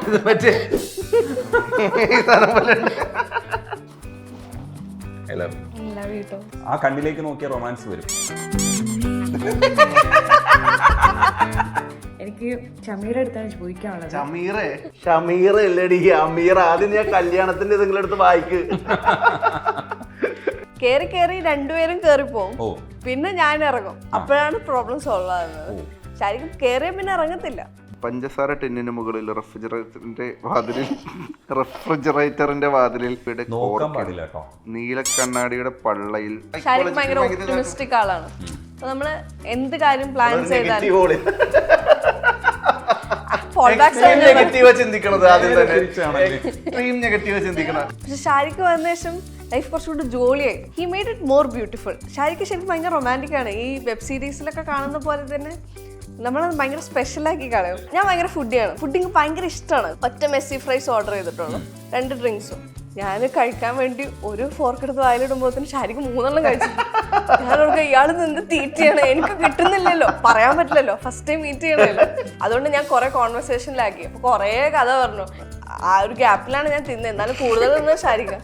ഇത് മറ്റേ ഈ സാധനം പോലെ ഉണ്ട്. ആ കണ്ണിലേക്ക് നോക്കിയ റൊമാൻസ് വരും. എനിക്ക് ഷമീറെ അടുത്താണ് ചോദിക്കാനുള്ളത്. ഷമീർ അല്ലടി അമീർ. ആദ്യം ഞാൻ കല്യാണത്തിന്റെ നിങ്ങളുടെ അടുത്ത് വായിക്ക്. കേറി കേറി രണ്ടുപേരും കേറിപ്പോവും, പിന്നെ ഞാൻ ഇറങ്ങും. അപ്പോഴാണ് പ്രോബ്ലം സോൾവ് ആകുന്നത്. ശരിക്കും കേറിയ പിന്നെ ഇറങ്ങത്തില്ല. പഞ്ചസാര ടിന്നിന് മുകളിൽ റെഫ്രിജറേറ്ററിന്റെ വാതിലിൽ നീല കണ്ണാടിയുടെ പള്ളയിൽ. ശരിക്കും ഭയങ്കര ഒപ്റ്റിമിസ്റ്റിക് ആളാണ്. അപ്പൊ നമ്മള് എന്ത് കാര്യം പ്ലാൻ ചെയ്താലും ചിന്തിക്കണത് ആദ്യം തന്നെ എക്സ്ട്രീം നെഗറ്റീവ് ചിന്തിക്കണം. പക്ഷെ ഷാരിക്ക് വന്ന ശേഷം ലൈഫ് കുറച്ചുകൂടി ജോളിയായി. He made it more beautiful. ഷാരിക്ക് ശരിക്കും ഭയങ്കര റൊമാൻറ്റിക് ആണ്. ഈ വെബ് സീരീസിലൊക്കെ കാണുന്ന പോലെ തന്നെ നമ്മളത് ഭയങ്കര സ്പെഷ്യലാക്കി കളയും. ഞാൻ ഭയങ്കര ഫുഡിയാണ്. ഫുഡിങ് ഭയങ്കര ഇഷ്ടമാണ്. ഒറ്റ മെസ്സി ഫ്രൈസ് ഓർഡർ ചെയ്തിട്ടുള്ളൂ, 2 ഡ്രിങ്ക്സും. ഞാൻ കഴിക്കാൻ വേണ്ടി ഒരു ഫോർക്ക് എടുത്ത് വായിലിടുമ്പോഴത്തേന് ശരിക്കും 3 കഴിച്ചു. ഞാനോർക്ക് ഇയാൾ നിന്ന് തീറ്റയാണ്, എനിക്ക് കിട്ടുന്നില്ലല്ലോ, പറയാൻ പറ്റില്ലല്ലോ, ഫസ്റ്റ് ടൈം മീറ്റ് ചെയ്യണമല്ലോ. അതുകൊണ്ട് ഞാൻ കുറെ കോൺവെർസേഷനിലാക്കി. അപ്പൊ കുറെ കഥ പറഞ്ഞു. ആ ഒരു ഗ്യാപ്പിലാണ് ഞാൻ തിന്നത്. എന്നാലും കൂടുതൽ നിന്ന് ശരിക്കും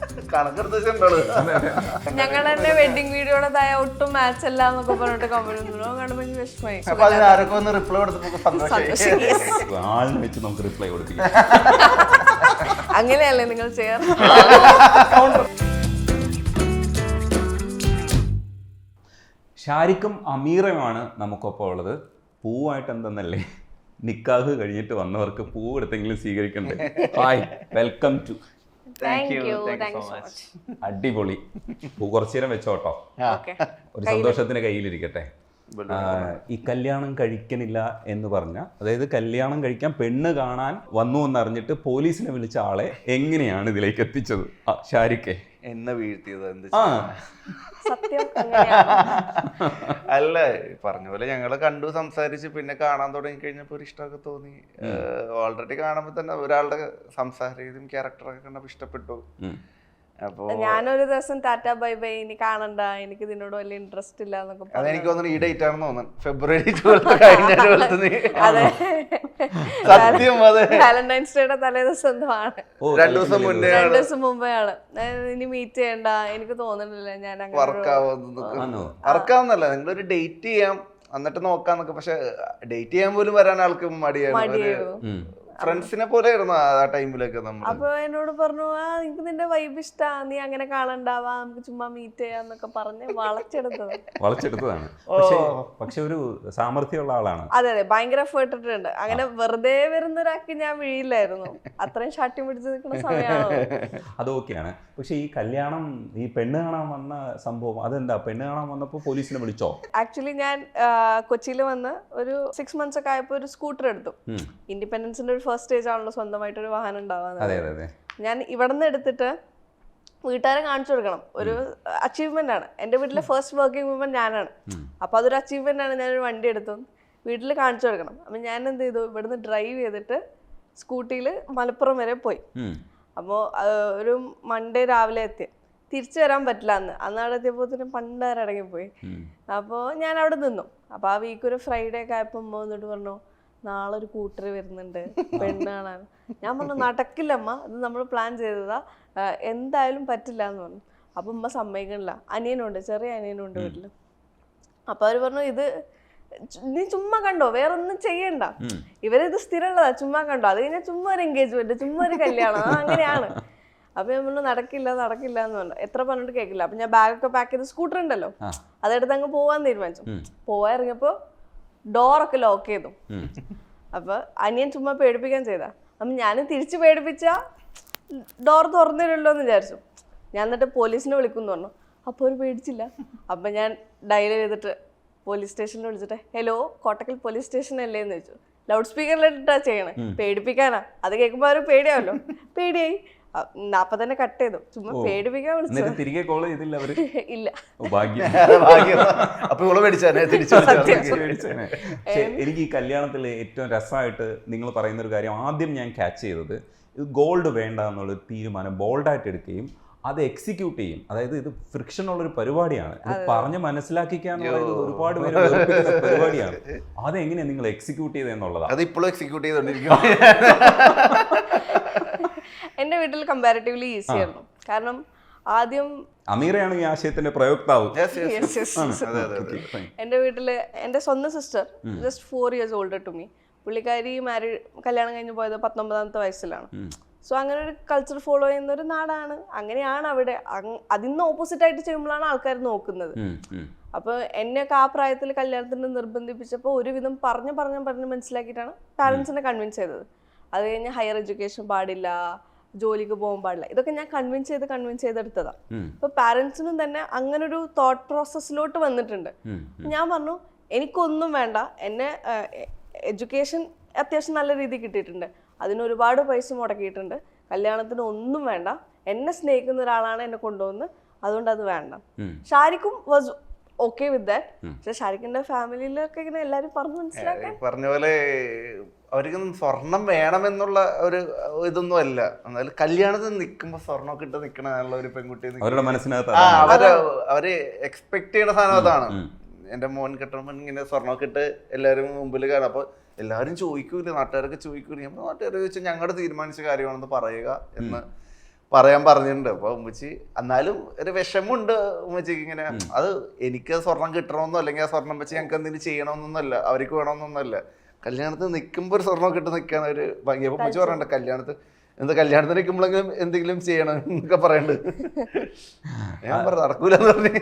ഞങ്ങൾ തന്നെ വെഡിങ് വീഡിയോടേതായ ഒട്ടും മാച്ച് അല്ല എന്നൊക്കെ പറഞ്ഞിട്ട് കമ്പനി കാണുമ്പോൾ വിഷമമായി. അങ്ങനെയല്ലേ നിങ്ങൾ ചെയ്യാറ്? ഷാരിക്കും അമീറയുമാണ് നമുക്കൊപ്പം ഉള്ളത്. പൂവായിട്ട് എന്തെന്നല്ലേ, നിക്കാഹ് കഴിഞ്ഞിട്ട് വന്നവർക്ക് പൂവ് എടുത്തെങ്കിലും സ്വീകരിക്കണ്ടേ. Hi, welcome to. അടിപൊളി. പൂ കുറച്ചു നേരം വെച്ചോട്ടോ, ഒരു സന്തോഷത്തിന് കയ്യിലിരിക്കട്ടെ. ഈ കല്യാണം കഴിക്കണില്ല എന്ന് പറഞ്ഞ, അതായത് കല്യാണം കഴിക്കാൻ പെണ്ണ് കാണാൻ വന്നു എന്നറിഞ്ഞിട്ട് പോലീസിനെ വിളിച്ച ആളെ എങ്ങനെയാണ് ഇതിലേക്ക് എത്തിച്ചത്? ഷാരിക്കെ എന്നെ വീഴ്ത്തിയത് എന്ത്? സത്യം അല്ല, പറഞ്ഞ പോലെ ഞങ്ങള് കണ്ടു, സംസാരിച്ച്, പിന്നെ കാണാൻ തുടങ്ങി കഴിഞ്ഞപ്പോ ഒരു ഇഷ്ടമൊക്കെ തോന്നി. ഓൾറെഡി കാണുമ്പോ തന്നെ ഒരാളുടെ സംസാര രീതിയും ക്യാരക്ടറൊക്കെ കണ്ടപ്പോ ഇഷ്ടപ്പെട്ടു. അപ്പൊ ഞാനൊരു ദിവസം ടാറ്റ ബൈ ബൈ, ഇനി കാണണ്ട, എനിക്ക് ഇതിനോട് വലിയ ഇൻട്രസ്റ്റ് ഇല്ല എന്നൊക്കെ പറഞ്ഞു. അതെനിക്ക് തോന്നുന്നു ഈ ഡേറ്റ് ആണെന്ന് തോന്നുന്നു, ഫെബ്രുവരി 12 കഴിഞ്ഞ സത്യം. അതെ, വാലന്റൈൻസ് ഡേയുടെ തലേ ദിവസം ആണ്, 2 ദിവസം മുമ്പേ ആണ്. ഇനി മീറ്റ് ചെയ്യണ്ട, എനിക്ക് തോന്നുന്നില്ല ഞാൻ വർക്കാവുന്നല്ല. നിങ്ങളൊരു ഡേറ്റ് ചെയ്യാം എന്നിട്ട് നോക്കാന്നൊക്കെ. പക്ഷെ ഡേറ്റ് ചെയ്യാൻ പോലും വരാൻ ആൾക്ക് മടിയായിരുന്നു. ഫ്രണ്ട്സിനെ പോലെ ആയിരുന്നു ആ ടൈമിലൊക്കെ നമ്മൾ. അപ്പൊ എന്നോട് പറഞ്ഞു, നിനക്ക് നിന്റെ വൈബ് ഇഷ്ടാ, നീ അങ്ങനെ കാണണ്ടാവാ, നമുക്ക് ചുമ്മാ മീറ്റ് ചെയ്യാന്നൊക്കെ പറഞ്ഞ് വളച്ചെടുത്തതാണ്. പക്ഷെ ഒരു സാമർഥ്യമുള്ള ആളാണ്. അതെ അതെ, ഭയങ്കര എഫേർട്ട് ഇട്ടിട്ടുണ്ട്. അങ്ങനെ വെറുതെ വരുന്നൊരാൾക്ക് ഞാൻ വീഴില്ലായിരുന്നു. അത്രയും ഷാട്ടി പിടിച്ച് നിൽക്കുന്ന സമയമാണ്. അത് ഓക്കെയാണ്. പക്ഷെ ഈ കല്യാണം, ഈ പെണ്ണ് കാണാൻ വന്ന സംഭവം, അതെന്താ? പെണ്ണ് കാണാൻ വന്നപ്പോ പോലീസിനെ വിളിച്ചോ? ആക്ച്വലി ഞാൻ കൊച്ചിയിൽ വന്ന് ഒരു 6 months ഒക്കെ ആയപ്പോ ഒരു സ്കൂട്ടർ എടുത്തു. ഇൻഡിപെൻഡൻസിന്റെ ഒരു ഫസ്റ്റ് സ്റ്റേജ് ആണല്ലോ സ്വന്തമായിട്ടൊരു വാഹനം ഉണ്ടാവാന്ന്. ഞാൻ ഇവിടെ നിന്ന് എടുത്തിട്ട് വീട്ടുകാരെ കാണിച്ചു കൊടുക്കണം. ഒരു അച്ചീവ്മെന്റ് ആണ്. എൻ്റെ വീട്ടിലെ ഫസ്റ്റ് വർക്കിംഗ് വുമൻ ഞാനാണ്. അപ്പൊ അതൊരു അച്ചീവ്മെന്റ് ആണ്. ഞാനൊരു വണ്ടി എടുത്തു വീട്ടിൽ കാണിച്ചു കൊടുക്കണം. അപ്പൊ ഞാൻ എന്ത് ചെയ്തു, ഇവിടുന്ന് ഡ്രൈവ് ചെയ്തിട്ട് സ്കൂട്ടിയിൽ മലപ്പുറം വരെ പോയി. അപ്പോൾ ഒരു മൺഡേ രാവിലെ എത്തി. തിരിച്ചു വരാൻ പറ്റില്ല. അന്ന് അവിടെ എത്തിയപ്പോൾ പണ്ടാരം ഇറങ്ങിപ്പോയി. അപ്പോൾ ഞാൻ അവിടെ നിന്നു. അപ്പോൾ ആ വീക്ക് ഒരു ഫ്രൈഡേ ഒക്കെ ആയപ്പോൾ ഉമ്മ വന്നിട്ട് പറഞ്ഞു, നാളെ ഒരു കൂട്ടർ വരുന്നുണ്ട് പെണ്ണ് കാണാൻ. ഞാൻ പറഞ്ഞു, നടക്കില്ലമ്മ, ഇത് നമ്മൾ പ്ലാൻ ചെയ്തതാ, എന്തായാലും പറ്റില്ല എന്ന് പറഞ്ഞു. അപ്പം ഉമ്മ സമ്മതിക്കണില്ല. അനിയനുണ്ട്, ചെറിയ അനിയനുണ്ട് വീട്ടിൽ. അപ്പോൾ അവർ പറഞ്ഞു, ഇത് നീ ചുമ്മാ കണ്ടോ, വേറെ ഒന്നും ചെയ്യണ്ട, ഇവരിത് സ്ഥിരമുള്ളതാ, ചുമ്മാ കണ്ടോ, അത് കഴിഞ്ഞാൽ ചുമ്മാ ഒരു എൻഗേജ്മെന്റ്, ചുമ്മാ ഒരു കല്യാണം, അങ്ങനെയാണ്. അപ്പൊ ഞാൻ പറഞ്ഞു, നടക്കില്ല എന്ന് പറഞ്ഞു. എത്ര പറഞ്ഞിട്ട് കേൾക്കില്ല. അപ്പൊ ഞാൻ ബാഗൊക്കെ പാക്ക് ചെയ്ത് സ്കൂട്ടർ ഉണ്ടല്ലോ, അതെടുത്ത് അങ്ങ് പോവാൻ തീരുമാനിച്ചു. പോവാൻ ഇറങ്ങിയപ്പോ ഡോറൊക്കെ ലോക്ക് ചെയ്തു. അപ്പൊ അനിയൻ ചുമ്മാ പേടിപ്പിക്കാൻ ചെയ്താ. അപ്പൊ ഞാനും തിരിച്ചു പേടിപ്പിച്ച ഡോർ തുറന്നില്ലല്ലോ എന്ന് വിചാരിച്ചു. ഞാൻ എന്നിട്ട് പോലീസിനെ വിളിക്കുന്നു പറഞ്ഞു. അപ്പോൾ ഒരു പേടിച്ചില്ല. അപ്പൊ ഞാൻ ഡയൽ ചെയ്തിട്ട് പോലീസ് സ്റ്റേഷനിൽ വിളിച്ചിട്ട്, ഹലോ കോട്ടക്കൽ പോലീസ് സ്റ്റേഷൻ അല്ലേ എന്ന് ചോദിച്ചു. ലൗഡ് സ്പീക്കറിലിട്ടാ ചെയ്യണേ, പേടിപ്പിക്കാനാ. അത് കേൾക്കുമ്പോ അവർ പേടിയാവല്ലോ. പേടിയായി. അപ്പൊ തന്നെ കട്ട് ചെയ്തു. ചുമ്മാ പേടിപ്പിക്കാൻ വിളിച്ചു. തിരികെ കോൾ ചെയ്തില്ല അവര്? ഇല്ല. എനിക്ക് ഈ കല്യാണത്തിൽ ഏറ്റവും രസമായിട്ട് നിങ്ങൾ പറയുന്ന ഒരു കാര്യം, ആദ്യം ഞാൻ ക്യാച്ച് ചെയ്തത്, ഇത് ഗോൾഡ് വേണ്ട എന്നുള്ള തീരുമാനം ബോൾഡായിട്ട് എടുക്കുകയും അത് എക്സിക്യൂട്ട് ചെയ്യും. അതായത് ഇത് ഫ്രിക്ഷൻ ഉള്ളൊരു പരിപാടിയാണ്, ഇത് പറഞ്ഞ് മനസ്സിലാക്കിക്കാന്നുള്ളത് ഒരുപാട് പേര് വെറുപ്പിക്കുന്ന പരിപാടിയാണ്. അതെങ്ങനെയാണ് നിങ്ങൾ എക്സിക്യൂട്ട് ചെയ്തെന്നുള്ളതാണ്. അത് ഇപ്പോഴും എക്സിക്യൂട്ട് ചെയ്തോണ്ടിരിക്കും. എന്റെ വീട്ടിൽ കമ്പാരിറ്റീവ്ലി ഈസി ആയിരുന്നു. കാരണം ആദ്യം അമീറയാണ് ഈ ആശയത്തിന്റെ പ്രയോക്താവ്. എന്റെ വീട്ടില് എന്റെ സ്വന്തം sister just 4 years older to me. പുള്ളിക്കാരി കല്യാണം കഴിഞ്ഞ് പോയത് 19ാമത്തെ വയസ്സിലാണ്. സോ അങ്ങനെ ഒരു കൾച്ചർ ഫോളോ ചെയ്യുന്ന ഒരു നാടാണ്. അങ്ങനെയാണ് അവിടെ. അതിന്ന് ഓപ്പോസിറ്റ് ആയിട്ട് ചെയ്യുമ്പോഴാണ് ആൾക്കാർ നോക്കുന്നത്. അപ്പൊ എന്നെയൊക്കെ ആ പ്രായത്തിൽ കല്യാണത്തിന് നിർബന്ധിപ്പിച്ചപ്പോൾ ഒരുവിധം പറഞ്ഞ് മനസ്സിലാക്കിയിട്ടാണ് പാരന്റ്സിനെ കൺവിൻസ് ചെയ്തത്. അത് കഴിഞ്ഞ് ഹയർ എഡ്യൂക്കേഷൻ പാടില്ല, ജോലിക്ക് പോകാൻ പാടില്ല, ഇതൊക്കെ ഞാൻ കൺവിൻസ് ചെയ്തെടുത്തതാ. അപ്പൊ പാരന്റ്സിനും തന്നെ അങ്ങനെ ഒരു തോട്ട് പ്രോസസ്സിലോട്ട് വന്നിട്ടുണ്ട്. ഞാൻ പറഞ്ഞു എനിക്കൊന്നും വേണ്ട, എന്നെ എഡ്യൂക്കേഷൻ അത്യാവശ്യം നല്ല രീതിയിൽ കിട്ടിയിട്ടുണ്ട്, അതിന് ഒരുപാട് പൈസ മുടക്കിയിട്ടുണ്ട്, കല്യാണത്തിന് ഒന്നും വേണ്ട, എന്നെ സ്നേഹിക്കുന്ന ഒരാളാണ് എന്നെ കൊണ്ടുവന്ന്, അതുകൊണ്ട് അത് വേണ്ട. ഷാരിഖും വാസ് ഓക്കെ വിത്ത് ദാറ്റ്. പക്ഷെ ഷാരിഖിന്റെ ഫാമിലിയിലൊക്കെ ഇങ്ങനെ എല്ലാരും പറഞ്ഞു മനസ്സിലാക്കാൻ പറഞ്ഞ പോലെ അവർക്കൊന്നും സ്വർണം വേണമെന്നുള്ള ഒരു ഇതൊന്നും അല്ല. എന്നാലും കല്യാണത്തിന് നിൽക്കുമ്പോ സ്വർണ്ണമൊക്കെ ഇട്ട് നിൽക്കണ ഒരു പെൺകുട്ടി അവര് എക്സ്പെക്ട് ചെയ്യണ സാധനം അതാണ്. എന്റെ മോൻ കെട്ടണം ഇങ്ങനെ സ്വർണ്ണമൊക്കെ ഇട്ട് എല്ലാവരും മുമ്പിൽ കാണാം. അപ്പൊ എല്ലാവരും ചോദിക്കൂല, നാട്ടുകാരൊക്കെ ചോദിക്കൂല. നാട്ടുകാർ ചോദിച്ചാൽ ഞങ്ങളുടെ തീരുമാനിച്ച കാര്യമാണെന്ന് പറയുക എന്ന് പറയാൻ പറഞ്ഞിട്ടുണ്ട്. അപ്പൊ ഉമ്മച്ചി എന്നാലും ഒരു വിഷമമുണ്ട് ഉമ്മച്ചിക്ക്. ഇങ്ങനെ അത് എനിക്ക് സ്വർണം കിട്ടണമെന്നോ അല്ലെങ്കിൽ ആ സ്വർണം വെച്ച് ഞങ്ങൾക്ക് എന്തെങ്കിലും ചെയ്യണമെന്നൊന്നല്ല, അവർക്ക് വേണമെന്നൊന്നല്ല. കല്യാണത്തിന് നിൽക്കുമ്പോൾ ഒരു സ്വർണ്ണം കിട്ടി നിൽക്കാൻ ഒരു ഭംഗി. അപ്പൊ ഉമ്മച്ചി പറയണ്ട കല്യാണത്തിന് നിൽക്കുമ്പോഴെങ്കിലും എന്തെങ്കിലും ചെയ്യണം എന്നൊക്കെ പറയണ്ട്. ഞാൻ പറഞ്ഞു നടക്കൂലെന്ന് പറഞ്ഞു.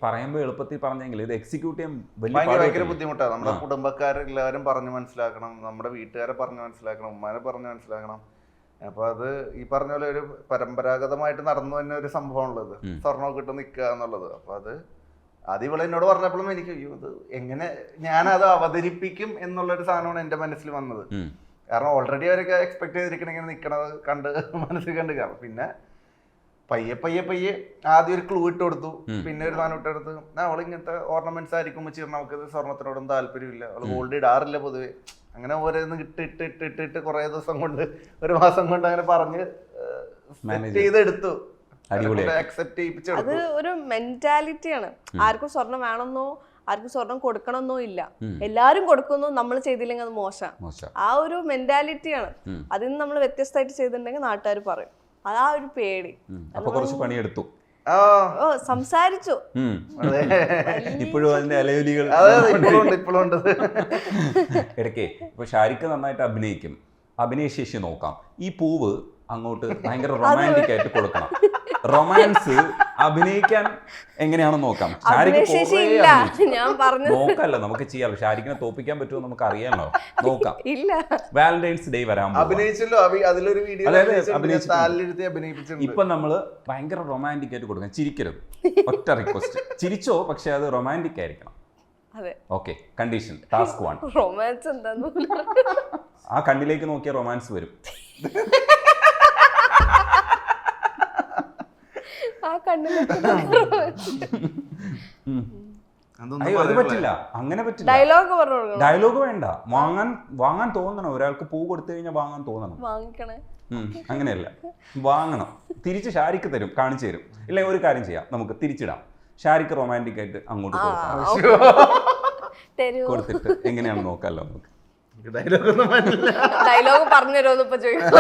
പറയുമ്പോ എളുപ്പത്തിൽ പറഞ്ഞെങ്കിൽ ഇത് എക്സിക്യൂട്ട് ചെയ്യാൻ ഭയങ്കര ബുദ്ധിമുട്ടാണ്. നമ്മുടെ കുടുംബക്കാരെല്ലാവരും പറഞ്ഞു മനസ്സിലാക്കണം, നമ്മുടെ വീട്ടുകാരെ പറഞ്ഞു മനസ്സിലാക്കണം, ഉമ്മാനെ പറഞ്ഞു മനസ്സിലാക്കണം. അപ്പൊ അത് ഈ പറഞ്ഞ പോലെ ഒരു പരമ്പരാഗതമായിട്ട് നടന്നു തന്നെ ഒരു സംഭവമുള്ളത്, സ്വർണ്ണമൊക്കെ ഇട്ട് നിൽക്കുക എന്നുള്ളത്. അപ്പൊ അത് ഇവളെ എന്നോട് പറഞ്ഞപ്പോഴും എനിക്ക് അയ്യോ ഇത് എങ്ങനെ ഞാനത് അവതരിപ്പിക്കും എന്നുള്ളൊരു സാധനമാണ് എന്റെ മനസ്സിൽ വന്നത്. കാരണം ഓൾറെഡി അവരൊക്കെ എക്സ്പെക്ട് ചെയ്തിരിക്കണം ഇങ്ങനെ നിൽക്കണത് കണ്ട് മനസ്സിൽ കണ്ട്. കാരണം പിന്നെ പയ്യെ ആദ്യം ഒരു ക്ലൂ ഇട്ട് കൊടുത്തു, പിന്നെ ഒരു സാധനം ഇട്ടെടുത്ത് അവൾ ഇങ്ങനത്തെ ഓർണമെന്റ്സ് ആയിരിക്കും വെച്ച് നമുക്ക് സ്വർണ്ണത്തിനോടൊന്നും താല്പര്യമില്ല, അവൾ ഗോൾഡ് ഇടാറില്ല പൊതുവെ. അങ്ങനെ ഓരോന്ന് ഇട്ട് കുറെ ദിവസം കൊണ്ട് ഒരു മാസം കൊണ്ട് അങ്ങനെ പറഞ്ഞ് ചെയ്തെടുത്തു. അത് ഒരു മെന്റാലിറ്റിയാണ്. ആർക്കും സ്വർണം വേണമെന്നോ ആർക്കും സ്വർണം കൊടുക്കണമെന്നോ ഇല്ല, എല്ലാരും കൊടുക്കുന്നു, നമ്മൾ ചെയ്തില്ലെങ്കിൽ അത് മോശം. ആ ഒരു മെന്റാലിറ്റിയാണ്. അതിൽ നിന്ന് നമ്മൾ വ്യത്യസ്തമായിട്ട് ചെയ്തിട്ടുണ്ടെങ്കിൽ നാട്ടുകാർ പറയും. അതാ ഒരു പേടി. കുറച്ച് പണിയെടുത്തു, സംസാരിച്ചു. ഇപ്പോഴും അതിന്റെ അലയൊലികൾ ഇടയ്ക്ക്. ഇപ്പൊ ഷാരിഖ് നന്നായിട്ട് അഭിനയിക്കും, അഭിനയശേഷി നോക്കാം. ഈ പൂവ് അങ്ങോട്ട് ഭയങ്കര റൊമാൻറ്റിക് ആയിട്ട് കൊടുക്കണം. റൊമാൻസ് അഭിനയിക്കാൻ എങ്ങനെയാണെന്ന് നോക്കാം. നോക്കല്ല, നമുക്ക് ചെയ്യാം. ഷാരിഖിനെ തോപ്പിക്കാൻ പറ്റുമോ നമുക്ക് അറിയാമല്ലോ, നോക്കാം. വാലന്റൈൻസ് ഡേ വരാൻ ഇപ്പൊ നമ്മള് ഭയങ്കര റൊമാൻറ്റിക് ആയിട്ട് കൊടുക്കാം. ചിരിക്കരുത്, ഒറ്റ റിക്വസ്റ്റ്. ചിരിച്ചോ, പക്ഷെ അത് റൊമാൻറ്റിക് ആയിരിക്കണം. Okay, condition task 1. റൊമാൻസ് എന്താന്ന് ആ കണ്ണിലേക്ക് നോക്കിയ റൊമാൻസ് വരും. അത് പറ്റില്ല, അങ്ങനെ പറ്റില്ല. ഡയലോഗ് വേണ്ട, വാങ്ങാൻ തോന്നണം. ഒരാൾക്ക് പൂ കൊടുത്തു കഴിഞ്ഞാൽ വാങ്ങാൻ തോന്നണം. അങ്ങനെയല്ല, വാങ്ങണം. തിരിച്ച് ഷാരിഖ് തരും, കാണിച്ചു തരും. ഇല്ലെങ്കിൽ ഒരു കാര്യം ചെയ്യാം, നമുക്ക് തിരിച്ചിടാം. ഷാരിഖ് റൊമാൻറ്റിക് ആയിട്ട് അങ്ങോട്ട് കൊടുത്തിട്ട് എങ്ങനെയാണ് നോക്കാമല്ലോ നമുക്ക്. ഡയലോഗ് പറഞ്ഞുതരുമോ ഇപ്പൊ ചോദിക്കും.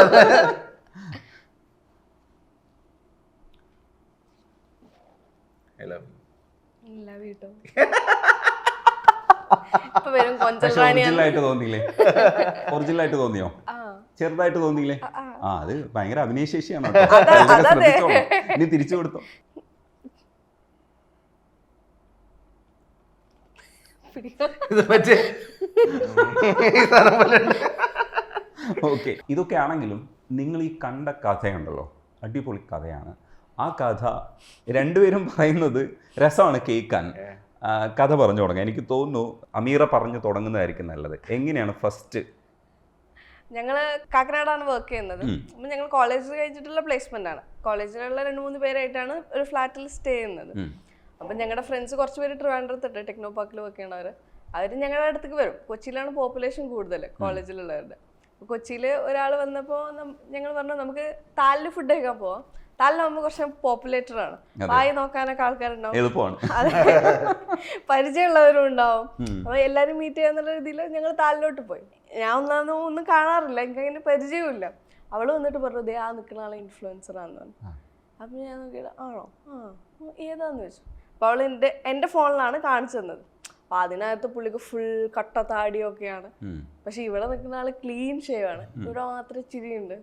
ഒറിജിനലായിട്ട് തോന്നിയില്ലേ? ഒറിജിനലായിട്ട് തോന്നിയോ? ചെറുതായിട്ട് തോന്നിയില്ലേ? അത് ഭയങ്കര അഭിനയശേഷിയാണ്. ഇനി തിരിച്ചു കൊടുത്തോ. ഓക്കെ, ഇതൊക്കെ ആണെങ്കിലും നിങ്ങൾ ഈ കണ്ട കഥയുണ്ടല്ലോ, അടിപൊളി കഥയാണ്. ആ കഥ രണ്ടുപേരും പറയുന്നത് രസമാണ് കേൾക്കാൻ. കഥ പറഞ്ഞു തുടങ്ങാം. എനിക്ക് തോന്നുന്നു അമീറ പറഞ്ഞു തുടങ്ങുന്നതായിരിക്കും നല്ലത്. എങ്ങനെയാണ് ഫസ്റ്റ്? ഞങ്ങള് കാക്കനാടാണ് വർക്ക് ചെയ്യുന്നത്. അപ്പം ഞങ്ങൾ കോളേജ് കഴിഞ്ഞിട്ടുള്ള പ്ലേസ്മെന്റ് ആണ്. കോളേജിലുള്ള 2-3 പേരായിട്ടാണ് ഒരു ഫ്ലാറ്റിൽ സ്റ്റേ ചെയ്യുന്നത്. അപ്പം ഞങ്ങളുടെ ഫ്രണ്ട്സ് കുറച്ച് പേര് ട്രിവാൻഡ്രത്തുണ്ട്, ടെക്നോ പാർക്കിൽ വർക്ക് ചെയ്യണവർ. അവർ ഞങ്ങളുടെ അടുത്തേക്ക് വരും. കൊച്ചിയിലാണ് പോപ്പുലേഷൻ കൂടുതൽ കോളേജിലുള്ളവരുടെ. കൊച്ചിയിൽ ഒരാൾ വന്നപ്പോൾ ഞങ്ങൾ പറഞ്ഞു നമുക്ക് താലിൽ ഫുഡ് കഴിക്കാൻ പോവാം. താലിലാവുമ്പോ കുറച്ച് പോപ്പുലേറ്റഡ് ആണ്, വായി നോക്കാനൊക്കെ ആൾക്കാരുണ്ടാവും, എളുപ്പമാണ്. അതെ, പരിചയമുള്ളവരും ഉണ്ടാവും. അപ്പൊ എല്ലാരും മീറ്റ് ചെയ്യാന്നുള്ള രീതിയിൽ ഞങ്ങൾ താലിലോട്ട് പോയി. ഞാൻ ഒന്നും കാണാറില്ല, എനിക്ക് അങ്ങനെ പരിചയമില്ല. അവള് വന്നിട്ട് പറഞ്ഞു ദേ ആ നിൽക്കുന്ന ആളെ ഇൻഫ്ലുവൻസർ ആണെന്ന് പറഞ്ഞു. അപ്പൊ ഞാൻ നോക്കിയിട്ട് ആണോ, ഏതാന്ന് ചോദിച്ചു. അപ്പൊ അവള് എന്റെ ഫോണിലാണ് കാണിച്ചു തന്നത്. അപ്പൊ അതിനകത്ത് പുള്ളിക്ക് ഫുൾ കട്ട താടിയൊക്കെയാണ്, പക്ഷെ ഇവിടെ നിൽക്കുന്ന ആള് ക്ലീൻ ഷേവ് ആണ്, ഇവിടെ മാത്രമേ ചിരിയുണ്ട്.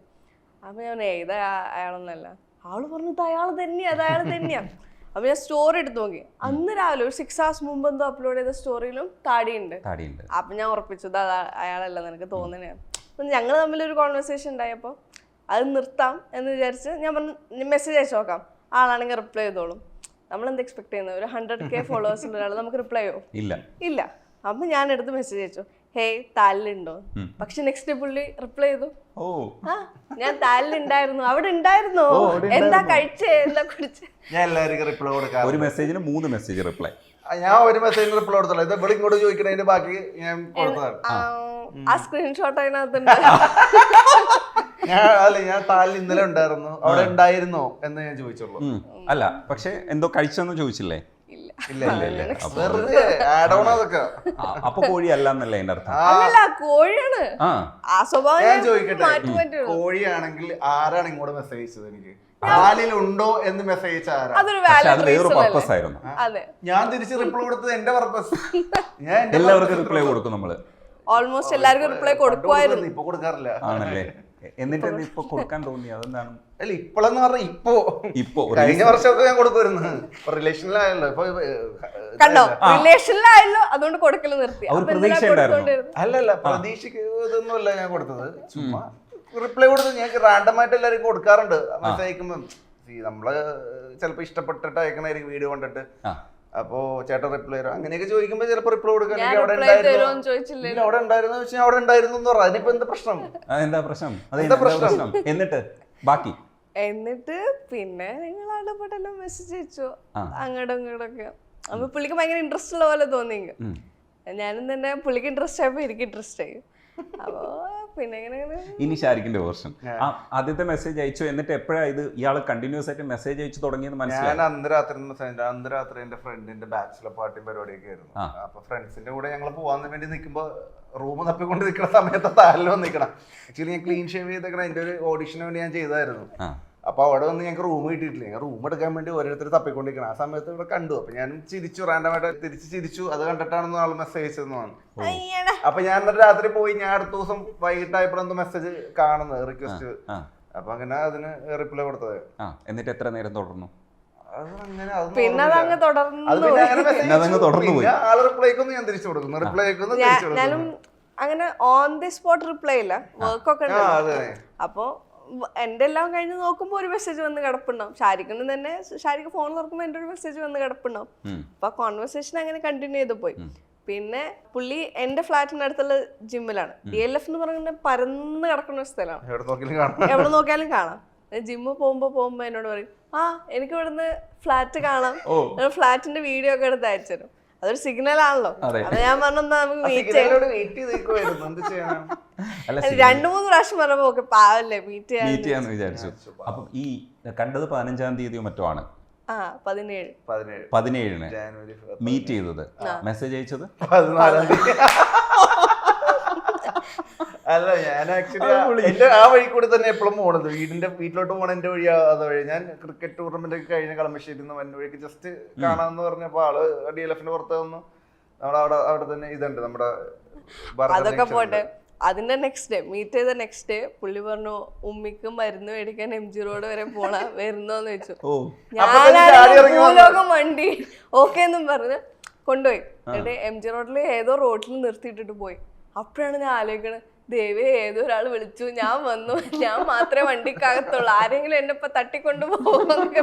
അപ്പൊ ഞാൻ ഏതാ അയാളൊന്നല്ല. അവള് പറഞ്ഞു അയാൾ തന്നെയാ. അപ്പൊ ഞാൻ സ്റ്റോറി എടുത്ത് നോക്കി. അന്ന് രാവിലെ ഒരു 6 hours മുമ്പ് എന്തോ അപ്ലോഡ് ചെയ്ത സ്റ്റോറിയിലും താടിയുണ്ട്. അപ്പൊ ഞാൻ ഉറപ്പിച്ചു അയാളല്ല, നിനക്ക് തോന്നണയാണ്. അപ്പൊ ഞങ്ങൾ തമ്മിലൊരു കോൺവെർസേഷൻ ഉണ്ടായപ്പോൾ അത് നിർത്താം എന്ന് വിചാരിച്ച് ഞാൻ പറഞ്ഞു മെസ്സേജ് അയച്ചു നോക്കാം, ആളാണെങ്കിൽ റിപ്ലൈ ചെയ്തോളും. നമ്മളെന്ത് എക്സ്പെക്ട് ചെയ്യുന്നത്, ഒരു 100K ഫോളോവേഴ്സുള്ള ഒരാൾ നമുക്ക് റിപ്ലൈ ചെയ്യോ? ഇല്ല. അപ്പൊ ഞാൻ എടുത്ത് മെസ്സേജ് അയച്ചു, ഹേയ് താലിലുണ്ടോ? പക്ഷെ നെക്സ്റ്റ് പുള്ളി റിപ്ലൈ ചെയ്തു, ഞാൻ താലിലുണ്ടായിരുന്നു, അവിടെ ഉണ്ടായിരുന്നോ, എന്താ കഴിച്ചേ, എന്താ കുടിച്ചേ? ഞാൻ എല്ലാവർക്കും റിപ്ലൈ കൊടുക്കാം. ഒരു മെസ്സേജിന് 3 മെസ്സേജ് റിപ്ലൈ. ഞാൻ ഒരു മെസ്സേജിന് റിപ്ലൈ കൊടുത്തല്ലോ, ഇത് ഇവിടെ ഇങ്ങോട്ട് ചോദിക്കണതിന്റെ ബാക്കി ഞാൻ കൊടുത്തതാണ്. ആ സ്ക്രീൻഷോട്ട് അതിനകത്തുണ്ട്. ഞാൻ താലിൽ ഇന്നലെ ഉണ്ടായിരുന്നു, അവിടെ ഉണ്ടായിരുന്നോ എന്ന് ഞാൻ ചോദിച്ചുള്ളൂ. അല്ല പക്ഷെ എന്തോ കഴിച്ചെന്ന് ചോദിച്ചില്ലേ? അപ്പൊ കോഴി അല്ലെന്നല്ലേ എന്റെ അർത്ഥം? കോഴിയാണ്. ഞാൻ ചോദിക്കട്ടെ, കോഴിയാണെങ്കിൽ ആരാണ് ഇങ്ങോട്ട് മെസ്സേജ് അയച്ചത്? എനിക്ക് താലിലുണ്ടോ എന്ന് മെസ്സേജ് അയച്ച അത് വേറൊരു പർപ്പസ് ആയിരുന്നു. ഞാൻ തിരിച്ച് റിപ്ലൈ കൊടുത്തത് എന്റെ പർപ്പസ്. ഞാൻ എല്ലാവർക്കും റിപ്ലൈ കൊടുക്കും നമ്മള്, ഓൾമോസ്റ്റ് എല്ലാവർക്കും റിപ്ലൈ കൊടുക്കുമായിരുന്നു. ഇപ്പൊ കൊടുക്കാറില്ല. ആണല്ലേ? എന്നിട്ട് ഇപ്പൊ കൊടുക്കാൻ തോന്നി? അതെന്താണ്? അല്ല ഇപ്പോഴെന്ന് പറഞ്ഞ ഇപ്പൊ കഴിഞ്ഞ വർഷമൊക്കെ ഞാൻ കൊടുക്കുമായിരുന്നു. റിലേഷനിലായല്ലോ, ഇപ്പൊ കണ്ടോ, റിലേഷനിലായല്ലോ, അതുകൊണ്ട് കൊടുക്കല് നിർത്തി. അല്ലല്ല, പ്രതീക്ഷയ്ക്ക് ഇതൊന്നുമല്ല ഞാൻ കൊടുത്തത്, ചുമ്മാ റിപ്ലൈ കൊടുത്ത്. ഞാൻ റാൻഡമായിട്ട് എല്ലാവർക്കും കൊടുക്കാറുണ്ട് മെസ്സേജ് അയക്കുമ്പോ. നമ്മള് ചിലപ്പോ ഇഷ്ടപ്പെട്ടിട്ട് അയക്കണായിരിക്കും വീഡിയോ കണ്ടിട്ട്. അപ്പോ ചേട്ടൻ റിപ്ലൈ തരും, അങ്ങനെയൊക്കെ ചോദിക്കുമ്പോ ചിലപ്പോ റിപ്ലൈ കൊടുക്കാൻ അവിടെ ഉണ്ടായിരുന്നു വെച്ചാൽ അവിടെ ഉണ്ടായിരുന്നു എന്ന് പറഞ്ഞു. അതിനിപ്പോ എന്താ പ്രശ്നം? എന്നിട്ട് ബാക്കി പിന്നെ നിങ്ങൾ ആടപ്പെട്ടെല്ലാം മെസ്സേജ് അയച്ചു അങ്ങോട്ടും ഇങ്ങോട്ടൊക്കെ. അപ്പൊ പുള്ളിക്ക് ഭയങ്കര ഇൻട്രസ്റ്റ് ഉള്ള പോലെ തോന്നി. ഞാനും തന്നെ പുള്ളിക്ക് ഇൻട്രസ്റ്റ് ആയപ്പോ എനിക്ക് ഇൻട്രസ്റ്റ് ആയി. അപ്പോ പിന്നെ ഇനി ഷാരിഖിന്റെ വേർഷൻ. ആദ്യത്തെ മെസ്സേജ് അയച്ചു, എന്നിട്ട് എപ്പോഴാ ഇത് ഇയാള് കണ്ടിന്യൂസ് ആയിട്ട് മെസ്സേജ് അയച്ചു തുടങ്ങിയെന്ന് മനസ്സിലായി? ഞാൻ അന്ന് രാത്രി എന്റെ ഫ്രണ്ടിന്റെ ബാച്ചിലർ പാർട്ടി പരിപാടിയൊക്കെ ആയിരുന്നു. അപ്പൊ ഫ്രണ്ട്സിന്റെ കൂടെ ഞങ്ങൾ പോവാൻ വേണ്ടി നിൽക്കുമ്പോ റൂം തപ്പിക്കൊണ്ട് നിൽക്കുന്ന സമയത്ത് താലിൽ വന്നിക്കണം. ആക്ച്വലി ഞാൻ ക്ലീൻ ഷേവ് ചെയ്തേക്കണം, എന്റെ ഒരു ഓഡിഷന് വേണ്ടി ഞാൻ ചെയ്തായിരുന്നു. അപ്പൊ അവിടെ വന്ന് ഞങ്ങൾക്ക് റൂം കിട്ടിയിട്ടില്ല. ഞാൻ റൂം എടുക്കാൻ വേണ്ടി ഓരോരുത്തർ തപ്പിക്കൊണ്ടിരിക്കണം. ആ സമയത്ത് ഇവിടെ കണ്ടു. അപ്പൊ ഞാൻ ചിരിച്ചു, റാൻഡമായിട്ട് തിരിച്ച് ചിരിച്ചു. അത് കണ്ടിട്ടാണെന്ന് ആൾ മെസ്സേജ് അയച്ചതെന്നാണ്. അപ്പൊ ഞാൻ രാത്രി പോയി, ഞാൻ അടുത്ത ദിവസം വൈകിട്ടായപ്പോഴെന്തോ മെസ്സേജ് കാണുന്നത്, റിക്വസ്റ്റ്. അപ്പൊ അങ്ങനെ അതിന് റിപ്ലൈ കൊടുത്തത്. എന്നിട്ട് എത്ര നേരം തുടർന്നു? പിന്നെ ആള് റിപ്ലൈക്കൊന്നും ഞാൻ തിരിച്ചു കൊടുക്കുന്നു, റിപ്ലൈക്കൊന്നും തിരിച്ചു കൊടുക്കുന്നു. അങ്ങനെ ഓൺ ദി സ്പോട്ട് റിപ്ലൈ ഇല്ല, വർക്കൊക്കെ. അപ്പൊ എന്റെ എല്ലാം കഴിഞ്ഞ് നോക്കുമ്പോ ഒരു മെസ്സേജ് വന്ന് കിടപ്പുണ്ടാവും. ഷാരിഖിന് തന്നെ, ഷാരിഖ് ഫോൺ തുറക്കുമ്പോ എന്റെ ഒരു മെസ്സേജ് വന്ന് കിടപ്പുണ്ടാവും. അപ്പൊ കോൺവെർസേഷൻ അങ്ങനെ കണ്ടിന്യൂ ചെയ്ത് പോയി. പിന്നെ പുള്ളി എന്റെ ഫ്ലാറ്റിന്റെ അടുത്തുള്ള ജിമ്മിലാണ്. DLF എന്ന് പറയുന്നത് പരന്ന് കിടക്കുന്ന ഒരു സ്ഥലമാണ്, എവിടെ നോക്കിയാലും കാണാം. ജിമ്മ് പോകുമ്പോ എന്നോട് പറയും, എനിക്ക് ഇവിടുന്ന് ഫ്ലാറ്റ് കാണാം, ഫ്ലാറ്റിന്റെ വീഡിയോ ഒക്കെ എടുത്ത് അയച്ചു തരും. അതൊരു സിഗ്നൽ ആണല്ലോ. അപ്പൊ ഞാൻ പറഞ്ഞു നമുക്ക് മീറ്റ് ചെയ്യാം. 2-3 പ്രാവശ്യം പറഞ്ഞപ്പോ ഓക്കെ പാവല്ലേ മീറ്റ് ചെയ്യാന്ന് വിചാരിച്ചു. അപ്പൊ ഈ കണ്ടത് 15-ാം തീയതിയോ മറ്റോ ആണ്. 17-ന് മീറ്റ് ചെയ്തത്. മെസ്സേജ് അയച്ചത് 14-ാം തീയതി. അല്ല, ഞാൻ ആക്ച്വലി എന്റെ ആ വഴി കൂടെ തന്നെ എപ്പോഴും പോണത്. വീട്ടിലോട്ട് പോകണ എന്റെ വഴി അതുവഴി. ഞാൻ ക്രിക്കറ്റ് ടൂർണമെന്റ് ഒക്കെ കഴിഞ്ഞ കളമശ്ശേരി വന്ന വഴിക്ക് ജസ്റ്റ് കാണാന്ന് പറഞ്ഞപ്പോ ആള് DLF-ന്റെ പുറത്ത് വന്നു. അവിടെ തന്നെ ഇതുണ്ട് നമ്മുടെ. അതൊക്കെ പോട്ടെ, അതിന്റെ നെക്സ്റ്റ് ഡേ മീറ്റ് ചെയ്ത നെക്സ്റ്റ് ഡേ പുള്ളി പറഞ്ഞു ഉമ്മിക്ക് മരുന്ന് മേടിക്കാൻ MG റോഡ് വരെ വരുന്നോന്ന് ചോദിച്ചു. ഭൂലോകം വണ്ടി ഓക്കെ എന്നും പറഞ്ഞ് കൊണ്ടുപോയി. എന്നിട്ട് MG റോഡിൽ ഏതോ റോഡിൽ നിർത്തിയിട്ടിട്ട് പോയി. അപ്പോഴാണ് ഞാൻ ആലോചിക്കണത്, ദേവേ ഏതോ ഒരാൾ വിളിച്ചു, ഞാൻ വന്നു, ഞാൻ മാത്രമേ വണ്ടിക്കകത്തുള്ളൂ, ആരെങ്കിലും എന്നെ ഇപ്പൊ തട്ടിക്കൊണ്ടു പോകുന്നൊക്കെ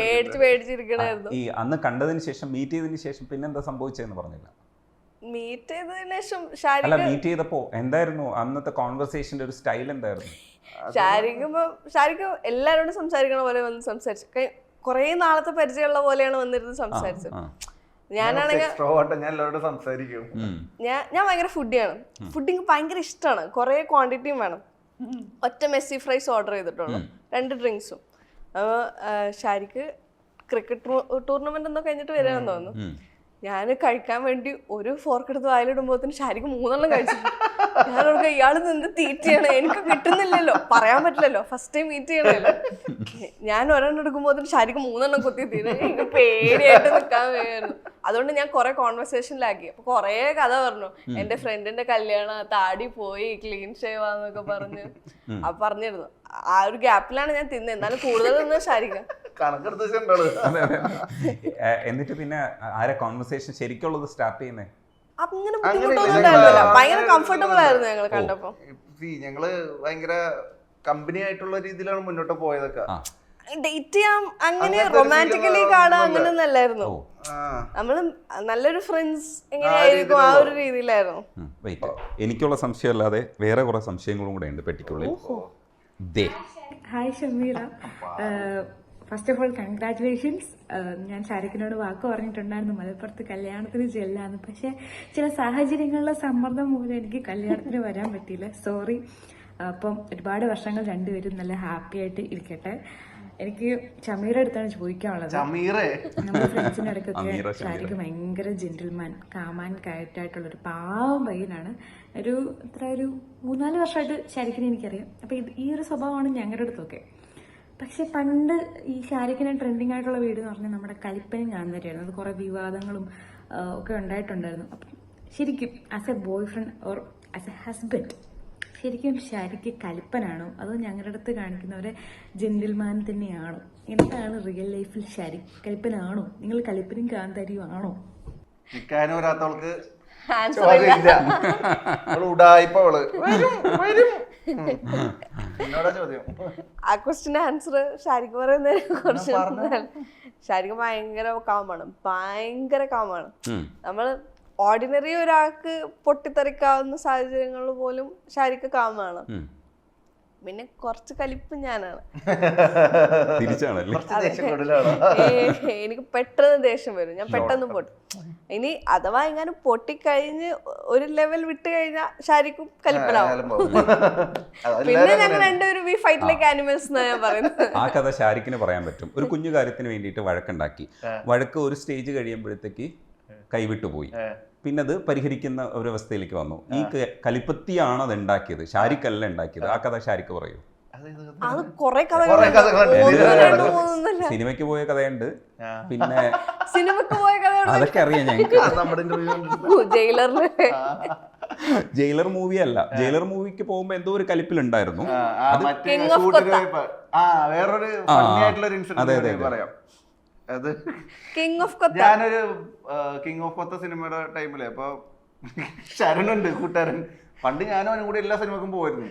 പേടിച്ചിരിക്കണായിരുന്നു. ഈ അന്ന് കണ്ടതിന് ശേഷം, മീറ്റ് ചെയ്തതിന് ശേഷം പിന്നെന്താ സംഭവിച്ചതെന്ന് പറഞ്ഞില്ല? മീറ്റ് ചെയ്തതിന് ശേഷം മീറ്റ് ചെയ്തപ്പോ എന്തായിരുന്നു അന്നത്തെ കോൺവെർസേഷന്റെ ഒരു സ്റ്റൈൽ എന്തായിരുന്നു? ഷാരിഖ് എല്ലാരോടും സംസാരിക്കണ പോലെ വന്ന് സംസാരിച്ചു. കൊറേ നാളത്തെ പരിചയമുള്ള പോലെയാണ് വന്നിരുന്ന് സംസാരിച്ചത്. ഞാനാണെങ്കിൽ ഞാൻ ഭയങ്കര ഫുഡിയാണ്. ഫുഡിങ് ഭയങ്കര ഇഷ്ടമാണ്. കുറെ ക്വാണ്ടിറ്റിയും വേണം. ഒറ്റ മെസ്സി ഫ്രൈസ് ഓർഡർ ചെയ്തിട്ടുള്ളൂ, 2 ഡ്രിങ്ക്സും. അപ്പോൾ ഷാരിക്ക് ക്രിക്കറ്റ് ടൂർണമെന്റ് എന്തോ കഴിഞ്ഞിട്ട് വരാമെന്ന് തോന്നുന്നു. ഞാൻ കഴിക്കാൻ വേണ്ടി ഒരു ഫോർക്ക് എടുത്ത് വായിലിടുമ്പോഴത്തേന് ഷാരിക്ക് 3 കഴിച്ചു. ഞാൻ ഓർക്കുക ഇയാൾ നിന്ന് തീറ്റയാണ്, എനിക്ക് കിട്ടുന്നില്ലല്ലോ, പറയാൻ പറ്റില്ലല്ലോ, ഫസ്റ്റ് ടൈം മീറ്റ് ചെയ്യണല്ലോ. ഞാൻ ഒരെണ്ണം എടുക്കുമ്പോഴത്തേന് ഷാരിക്ക് 3 കുത്തി തീരെ എനിക്ക് പേടിയായിട്ട് നിൽക്കാൻ വയ്യായിരുന്നു. അതുകൊണ്ട് ഞാൻ കുറെ കോൺവെർസേഷനിലാക്കി. അപ്പൊ കുറെ കഥ പറഞ്ഞു, എന്റെ ഫ്രണ്ടിന്റെ കല്യാണം, താടി പോയി, ക്ലീൻ ഷേവ് ആന്നൊക്കെ പറഞ്ഞ് അപ്പൊ പറഞ്ഞിരുന്നു. ആ ഒരു ഗ്യാപ്പിലാണ് ഞാൻ തിന്നത്. എന്നാലും കൂടുതൽ നിന്ന് ഷാരിക്ക എന്നിട്ട് പിന്നെ ആരെ കോൺവെർസേഷൻ ശരിക്കുള്ളത് സ്റ്റാർട്ട് ചെയ്യുന്നേ? അങ്ങനെ ബുദ്ധിമുട്ടൊന്നും ഉണ്ടായിരുന്നില്ല, ഭയങ്കര കംഫർട്ടബിൾ ആയിരുന്നു ഞങ്ങൾ കണ്ടപ്പോ. ഞങ്ങള് ഭയങ്കര കമ്പനി ആയിട്ടുള്ള രീതിയിലാണ് മുന്നോട്ട് പോയതൊക്കെ. ഡേറ്റ് ചെയ്യാം, അങ്ങനെ റൊമാൻറ്റിക്കലി കാണാം, അങ്ങനെ ഒന്നല്ലായിരുന്നു. നമ്മള് നല്ലൊരു ഫ്രണ്ട്സ് എങ്ങനെയായിരിക്കും ആ ഒരു രീതിയിലായിരുന്നു. എനിക്കുള്ള സംശയമല്ലാതെ വേറെ കുറെ സംശയങ്ങളും കൂടെ ഉണ്ട് പെട്ടിക്കുള്ളിൽ. Hi Shameera, first of all congratulations. ഞാൻ ഷാരിഖിനോട് വാക്ക് പറഞ്ഞിട്ടുണ്ടായിരുന്നു മലപ്പുറത്ത് കല്യാണത്തിന് ചെല്ലാന്ന്. പക്ഷേ ചില സാഹചര്യങ്ങളിലെ സമ്മർദ്ദം മൂലം എനിക്ക് കല്യാണത്തിന് വരാൻ പറ്റിയില്ല, സോറി. അപ്പം ഒരുപാട് വർഷങ്ങൾ രണ്ടുപേരും നല്ല ഹാപ്പി ആയിട്ട് ഇരിക്കട്ടെ. എനിക്ക് ഷമീറ അടുത്താണ് ചോദിക്കാനുള്ളത്. നമ്മുടെ ഫ്രണ്ട്സിന്റെ ഇടയ്ക്കൊക്കെ ഷാരിഖ് ഭയങ്കര ജെന്റിൽമാൻ, കാമാൻ കയറ്റായിട്ടുള്ളൊരു പാവം പയ്യനാണ്. ഒരു 3-4 വർഷമായിട്ട് ഷാരിഖിനെ എനിക്കറിയാം. അപ്പം ഈ ഒരു സ്വഭാവമാണ് ഞങ്ങളുടെ അടുത്തൊക്കെ. പക്ഷെ പണ്ട് ഈ ഷാരിഖിനെ ട്രെൻഡിങ് ആയിട്ടുള്ള വീട് എന്ന് പറഞ്ഞാൽ നമ്മുടെ കലിപ്പനും ഞാൻ തന്നെയായിരുന്നു. അത് കുറേ വിവാദങ്ങളും ഒക്കെ ഉണ്ടായിട്ടുണ്ടായിരുന്നു. അപ്പം ശരിക്കും as A boy friend or as A husband ശരിക്കും ഷാരിഖ് കലിപ്പനാണോ അതോ ഞങ്ങളുടെ അടുത്ത് കാണിക്കുന്നവരെ ജെന്റിൽമാൻ തന്നെയാണോ? എന്താണ് റിയൽ ലൈഫിൽ ഷാരിഖ് കലിപ്പനാണോ? നിങ്ങൾ കലിപ്പനും കാന്താരിയും ആണോ? നിൽക്കാനൊരാത്തവൾക്ക് ആ ക്വസ്റ്റിന്റെ ആൻസർ ഷാരിഖ് പറയുന്നതിനെ കുറിച്ച്. ഷാരിഖ് ഭയങ്കര കാമാണ്. നമ്മള് ഓർഡിനറി ഒരാൾക്ക് പൊട്ടിത്തെറിക്കാവുന്ന സാഹചര്യങ്ങളിൽ പോലും ഷാരിഖ് കാമാണ്. പിന്നെ കുറച്ച് കലിപ്പ് ഞാനാണ്. എനിക്ക് പെട്ടെന്ന് ദേഷ്യം വരും, ഞാൻ പെട്ടെന്ന് പൊട്ടും. ഇനി അഥവാ എങ്ങാനും പൊട്ടിക്കഴിഞ്ഞ് ഒരു ലെവൽ വിട്ട് കഴിഞ്ഞാൽ ഷാരിഖും കലിപ്പനാവും. പിന്നെ ഞങ്ങൾ രണ്ടുപേരും ഈ ഫൈറ്റ് ലൈക്ക് ആനിമൽസ് എന്നാ ഞാൻ പറയുന്നത്. ആ കഥ ഷാരിഖിന് പറയാൻ പറ്റും. ഒരു കുഞ്ഞു കാര്യത്തിന് വേണ്ടിയിട്ട് വഴക്കുണ്ടാക്കി, വഴക്ക് ഒരു സ്റ്റേജ് കഴിയുമ്പോഴത്തേക്ക് കൈവിട്ടു പോയി. പിന്നെ അത് പരിഹരിക്കുന്ന ഒരവസ്ഥയിലേക്ക് വന്നു. ഈ കലിപ്പത്തിയാണ് അത് ഉണ്ടാക്കിയത്, ഷാരിഖ് അല്ല ഉണ്ടാക്കിയത്. ആ കഥ ഷാരിഖ് പറയൂ. സിനിമയ്ക്ക് പോയ കഥയുണ്ട്, പിന്നെ സിനിമയ്ക്ക് പോയ കഥ അതൊക്കെ അറിയാം ഞങ്ങൾക്ക്. ജയിലർ മൂവി അല്ല, ജയിലർ മൂവിക്ക് പോകുമ്പോ എന്തോ ഒരു കലിപ്പിലുണ്ടായിരുന്നു. ഞാനൊരു കിങ് ഓഫ് കൊത്ത സിനിമയുടെ ടൈമില് അപ്പൊ ശരണുണ്ട് കൂട്ടുകാരൻ, പണ്ട് ഞാനും അവനും കൂടി എല്ലാ സിനിമക്കും പോയിരുന്നു.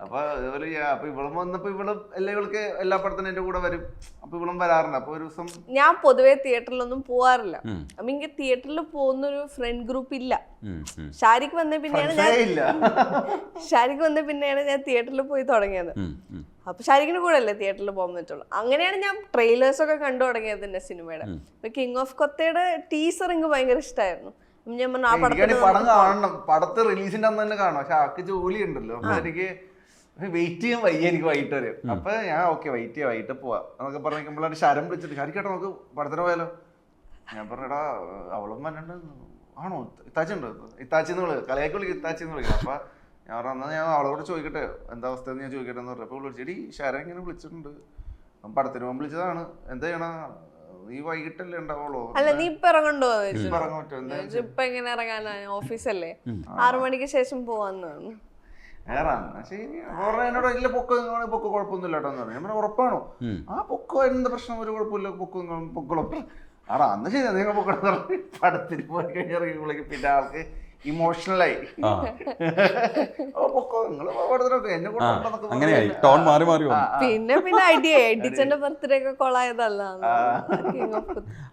അപ്പൊ ഇതുപോലെ അപ്പൊ ഇവളും വന്നപ്പോ ഇവൾക്ക് എല്ലാ പടത്തിനും എന്റെ കൂടെ വരും. അപ്പൊ ഇവളും വരാറുണ്ട്. അപ്പൊ ഒരു ദിവസം ഞാൻ പൊതുവെ തിയേറ്ററിലൊന്നും പോവാറില്ല. അപ്പൊ എനിക്ക് തിയേറ്ററിൽ പോകുന്ന ഒരു ഫ്രണ്ട് ഗ്രൂപ്പ് ഇല്ല. ഷാരിഖ് വന്ന പിന്നെയാണ് ഞാൻ തിയേറ്ററിൽ പോയി തുടങ്ങിയത്. അപ്പൊ ഷാരിഖിന്റെ കൂടെ അല്ലേ തിയേറ്ററിൽ പോകാൻ പറ്റുള്ളൂ. അങ്ങനെയാണ് ഞാൻ ട്രെയിലേഴ്സ് ഒക്കെ കണ്ടു തുടങ്ങിയത് തന്നെ സിനിമയുടെ. ഇപ്പൊ കിങ് ഓഫ് കൊത്തയുടെ ടീസർ എനിക്ക് ഭയങ്കര ഇഷ്ടമായിരുന്നു. ഞാൻ പറഞ്ഞു ആ പടം കാണണം, പടത്തെ റിലീസിന്റെ അന്ന് തന്നെ കാണണം. പക്ഷെ ആൾക്ക് ജോലി ഉണ്ടല്ലോ, അപ്പൊ എനിക്ക് വെയിറ്റ് ചെയ്യാൻ വയ്യ, എനിക്ക് വൈകിട്ട് വരും. അപ്പൊ ഞാൻ ഓക്കെ വെയിറ്റ് ചെയ്യാം, വൈകിട്ട് പോവാ എന്നൊക്കെ പറഞ്ഞിരിക്കുമ്പോഴാണ് ശരം വിളിച്ചിട്ട് ഷാരിഖേട്ടാ നമുക്ക് പടത്തിന് പോയാലോ. ഞാൻ പറഞ്ഞടാ അവളും വന്നിട്ട് ആണോ ഇത്താച്ചുണ്ടോ, ഇത്താച്ചിന്ന് വിളിക്കും, കളിയാക്കി വിളിക്കും, ഇത്താച്ചിന്ന് വിളിക്കും. അപ്പൊ ഞാൻ പറഞ്ഞു ഞാൻ അവളോട് ചോദിക്കട്ടെ എന്താ അവസ്ഥ എന്ന് ഞാൻ ചോദിക്കട്ടെ എന്ന് പറഞ്ഞപ്പോൾ വിളിച്ചെടി ശരം ഇങ്ങനെ വിളിച്ചിട്ടുണ്ട്, പടത്തിന് പോകാൻ വിളിച്ചതാണ്, എന്താ ചെയ്യണ നീ വൈകിട്ടല്ലേ ഉണ്ടാവുള്ളൂ. അല്ല നീ ഇപ്പൊ ഇറങ്ങണ്ടോ? ഇപ്പൊ എങ്ങനെ ഇറങ്ങാനാ, ഓഫീസല്ലേ, 6 മണിക്ക് ശേഷം പോവാന്ന് എന്നോട് വലിയ പൊക്കം കുഴപ്പമൊന്നുമില്ല കേട്ടോ എന്ന് പറഞ്ഞു. ഞാൻ ഉറപ്പാണോ? ആ പൊക്കം എന്താ പ്രശ്നം, ഒരു കുഴപ്പമില്ല, പൊക്കോളം. ആടാ അന്ന് ശരി നിങ്ങൾ പൊക്കണം പറഞ്ഞു. പടത്തിന് പോയി കഴിഞ്ഞിറങ്ങി പിന്നെ ആൾക്ക് ഇമോഷണലായി. പിന്നെ എഡിച്ചന്റെ ബർത്ത്ഡേ ഒക്കെ കൊളായതല്ല.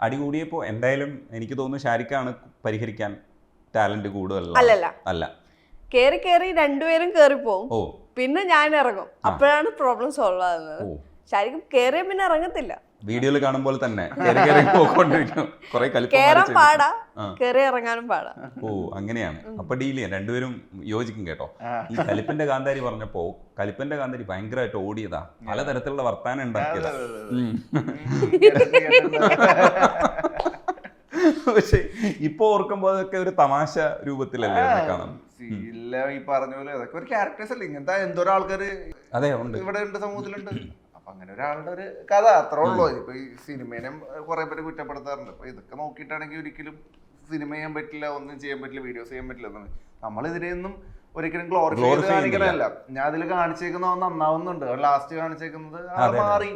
അടി കൂടിയപ്പോ എന്തായാലും എനിക്ക് തോന്നുന്നു ഷാരിഖാണ് പരിഹരിക്കാൻ ടാലന്റ് കൂടുതൽ. അല്ല കേറി രണ്ടുപേരും കേറിപ്പോവും, പിന്നെ ഞാൻ ഇറങ്ങും, അപ്പോഴാണ് പ്രോബ്ലം സോൾവ് ആകുന്നത്. ഷാരിഖ് കേറിയ പിന്നെ ഇറങ്ങത്തില്ല, വീഡിയോയിൽ കാണുമ്പോൾ തന്നെ കയറി പോയിക്കൊണ്ടിരിക്കും കുറെ കേറാൻ പാടാ, ആ. കേറി ഇറങ്ങാനും പാടാ. ഓ അങ്ങനെയാണ്. അപ്പൊ ഡീൽ ചെയ്യാം, രണ്ടുപേരും യോജിക്കും കേട്ടോ. ഈ കലിപ്പന്റെ കാന്താരി പറഞ്ഞപ്പോ കലിപ്പന്റെ കാന്താരി ഭയങ്കരമായിട്ട് ഓടിയതാ, പലതരത്തിലുള്ള വർത്താനം ഉണ്ടാക്കിയതാ. പക്ഷെ ഇപ്പൊ ഓർക്കുമ്പോ അതൊക്കെ ഒരു തമാശ രൂപത്തിലല്ലേ കാണാം. ഇല്ല, ഈ പറഞ്ഞ പോലെ അതൊക്കെ ഒരു ക്യാരക്ടേഴ്സ് അല്ലേ, ഇങ്ങനത്തെ എന്തോരം ആൾക്കാര് അതെ ഉണ്ട്, ഇവിടെ ഉണ്ട്, സമൂഹത്തിലുണ്ട്. അപ്പൊ അങ്ങനെ ഒരാളുടെ ഒരു കഥ അത്രേ ഉള്ളൂ. ഇപ്പൊ ഈ സിനിമേനെ കുറെ പേര് കുറ്റപ്പെടുത്താറുണ്ട്. അപ്പൊ ഇതൊക്കെ നോക്കിയിട്ടാണെങ്കിൽ ഒരിക്കലും സിനിമ ചെയ്യാൻ പറ്റില്ല, ഒന്നും ചെയ്യാൻ പറ്റില്ല, വീഡിയോസ് ചെയ്യാൻ പറ്റില്ല എന്നാണ്. നമ്മൾ ഇതിനെയൊന്നും ഒരിക്കലും ഗ്ലോറിഫൈ ചെയ്ത് കാണിക്കണമല്ല. ഞാൻ അതിൽ കാണിച്ചേക്കുന്ന നന്നാവുന്നുണ്ട്. ലാസ്റ്റ് കാണിച്ചേക്കുന്നത് ആള് മാറി,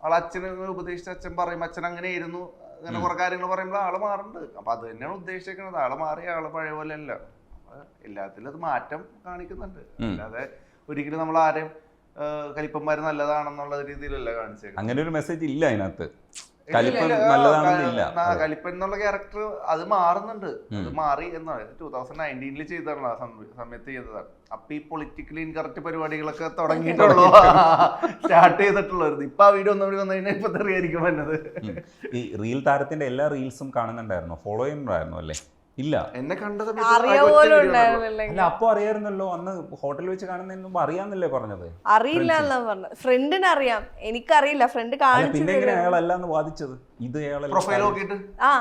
ആള് അച്ഛന് ഉപദേശിച്ച അച്ഛൻ പറയും അച്ഛൻ അങ്ങനെയായിരുന്നു, അങ്ങനെ കുറെ കാര്യങ്ങൾ പറയുമ്പോൾ ആള് മാറുന്നുണ്ട്. അപ്പൊ അത് തന്നെയാണ് ഉദ്ദേശിക്കുന്നത്. ആള് മാറി, ആള് പഴയ പോലെ അല്ല. എല്ലാത്തിലും അത് മാറ്റം കാണിക്കുന്നുണ്ട്. അല്ലാതെ ഒരിക്കലും നമ്മൾ ആരെയും കലിപ്പന്മാര് നല്ലതാണെന്നുള്ള രീതിയിലല്ല കാണിച്ചേക്കുന്നത്. അങ്ങനെ ഒരു മെസ്സേജ് ഇല്ല അതിനകത്ത്. കലിപ്പൻ നല്ലതാണെന്നില്ല. കലിപ്പൻ എന്നുള്ള ക്യാരക്ടർ അത് മാറുന്നുണ്ട്. അത് മാറി എന്നാണ് 2019 ചെയ്തതാണ്, ആ സമയത്ത് ചെയ്തതാണ്. അപ്പൊ ഈ പൊളിറ്റിക്കലി ഇൻകറക്റ്റ് പരിപാടികളൊക്കെ തുടങ്ങിയിട്ടുള്ളൂ, സ്റ്റാർട്ട് ചെയ്തിട്ടുള്ളത്. ഇപ്പൊ ആ വീഡിയോ ഒന്നുകൂടി വന്നു കഴിഞ്ഞാൽ ഇപ്പൊ തെറിയായിരിക്കും വന്നത്. ഈ റീൽ താരത്തിന്റെ എല്ലാ റീൽസും കാണുന്നുണ്ടായിരുന്നോ, ഫോളോ ചെയ്യുന്നുണ്ടായിരുന്നോ? അല്ലേ, ഇല്ല. എന്നെ കണ്ടത് അല്ല, അപ്പൊ അറിയായിരുന്നല്ലോ, അന്ന് ഹോട്ടലിൽ വെച്ച് കാണുന്നതിന് മുമ്പ് അറിയാന്നല്ലേ പറഞ്ഞത്? അറിയില്ല എന്നാ പറഞ്ഞത്. ഫ്രണ്ടിന് അറിയാം, എനിക്കറിയില്ല. ഫ്രണ്ട് കാണിച്ചു. പിന്നെ എങ്ങനെ അയാളല്ലാന്ന് വാദിച്ചത്? ഇത് പ്രൊഫൈൽ നോക്കിയിട്ട് ആ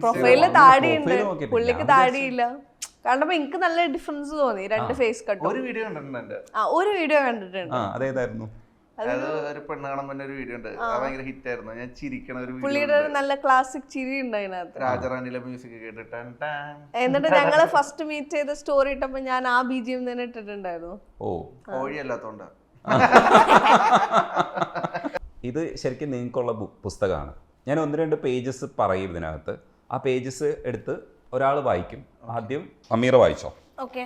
പ്രൊഫൈലില് താടിയുണ്ട്, പുള്ളിക്ക് താടിയില്ല. കണ്ടപ്പോ എനിക്ക് നല്ല ഡിഫറൻസ് തോന്നി, രണ്ട് ഫേസ് കട്ടും. ഒരു വീഡിയോ കണ്ടിട്ടുണ്ട്. ഒരു വീഡിയോ കണ്ടിട്ടുണ്ട്. അതേതായിരുന്നു? ഒരു പെണ്ണ് കാണാൻ പറ്റുന്ന ഒരു വീഡിയോ ഉണ്ട്, ഭയങ്കര ഹിറ്റ് ആയിരുന്നു. ഞാൻ ചിരിക്കണ ഒരു പുള്ളിയുടെ നല്ല ക്ലാസിക് ചിരി ഉണ്ട് അതിനകത്ത്. രാജറാണിയിലെ മ്യൂസിക് കേട്ടിട്ട്. എന്നിട്ട് ഞങ്ങള് ഫസ്റ്റ് മീറ്റ് ചെയ്ത സ്റ്റോറി ഇട്ടപ്പോ ഞാൻ ആ BGM തന്നെ ഇട്ടിട്ടുണ്ടായിരുന്നു. ഓ, കോഴിയല്ലാത്തോണ്ടാ. ഇത് ശരിക്കും നിങ്ങൾക്കുള്ള പുസ്തകമാണ്. ഞാൻ 1-2 പേജസ് പറയും ഇതിനകത്ത്. ആ പേജസ് എടുത്ത് ഒരാൾ വായിക്കും. ആദ്യം അമീറ വായിച്ചോ. ഓക്കെ.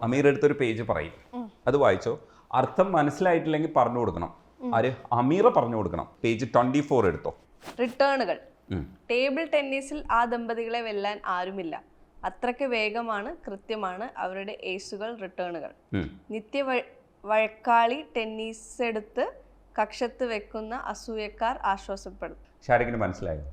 അമീർ എടുത്തൊരു പേജ് പറയും, അത് വായിച്ചോ. അർത്ഥം മനസ്സിലായിട്ടില്ലെങ്കിൽ പറഞ്ഞു കൊടുക്കണം. ആര്? അമീറ പറഞ്ഞു കൊടുക്കണം. പേജ് 24 എടുത്തോ. റിട്ടേണുകൾ. ടേബിൾ ടെന്നീസിൽ ആ ദമ്പതികളെ വെല്ലാൻ ആരുമില്ല. അത്രയ്ക്ക് വേഗമാണ്, കൃത്യമാണ് അവരുടെ ഏസുകൾ, റിട്ടേണുകൾ. നിത്യ വഴക്കാളി ടെന്നീസ് എടുത്ത് കക്ഷത്ത് വെക്കുന്ന അസൂയക്കാർ ആശ്വാസപ്പെടും. ഷാരിക്കിന് മനസ്സിലായോ?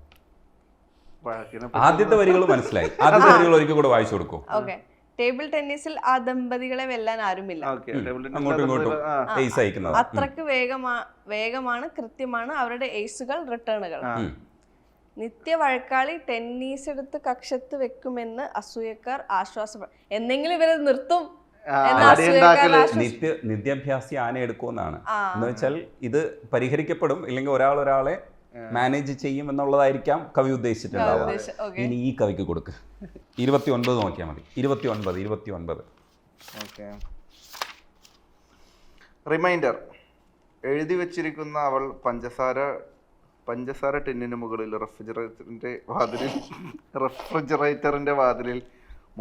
ആദ്യത്തെ വരികൾ മനസ്സിലായി. ആദ്യത്തെ വരികൾ ഒരിക്കൽ കൂടെ വായിച്ചു കൊടുക്കും. ഓക്കെ. ടേബിൾ ടെന്നീസിൽ ആ ദമ്പതികളെ വെല്ലാൻ ആരുമില്ല. അങ്ങോട്ടും ഇങ്ങോട്ടും ഏസ് അയക്കുന്നത്. അത്രയ്ക്ക് വേഗമാണ്, കൃത്യമാണ് അവരുടെ ഏസുകൾ, റിട്ടേണുകൾ. നിത്യ വഴക്കാളി ടെന്നീസ് എടുത്ത് കക്ഷത്ത് വെക്കുമെന്ന് അസൂയക്കാർ ആശ്വാസപ്പെടും. എന്തെങ്കിലും ഇവരെ നിർത്തും. നിത്യാഭ്യാസി ആന എടുക്കുമെന്നാണ്. എന്ന് വെച്ചാൽ ഇത് പരിഹരിക്കപ്പെടും, ഇല്ലെങ്കിൽ ഒരാളെ മാനേജ് ചെയ്യും എന്നുള്ളതായിരിക്കാം കവി ഉദ്ദേശിച്ചിട്ടുണ്ടാവുക. ഇനി ഈ കവിക്ക് കൊടുക്ക്. 29 നോക്കിയാൽ മതി. 29. ഓക്കെ. റിമൈൻഡർ. എഴുതി വെച്ചിരിക്കുന്ന അവൾ പഞ്ചസാര ടിന്നിന് മുകളിൽ റെഫ്രിജറേറ്ററിന്റെ വാതിലിൽ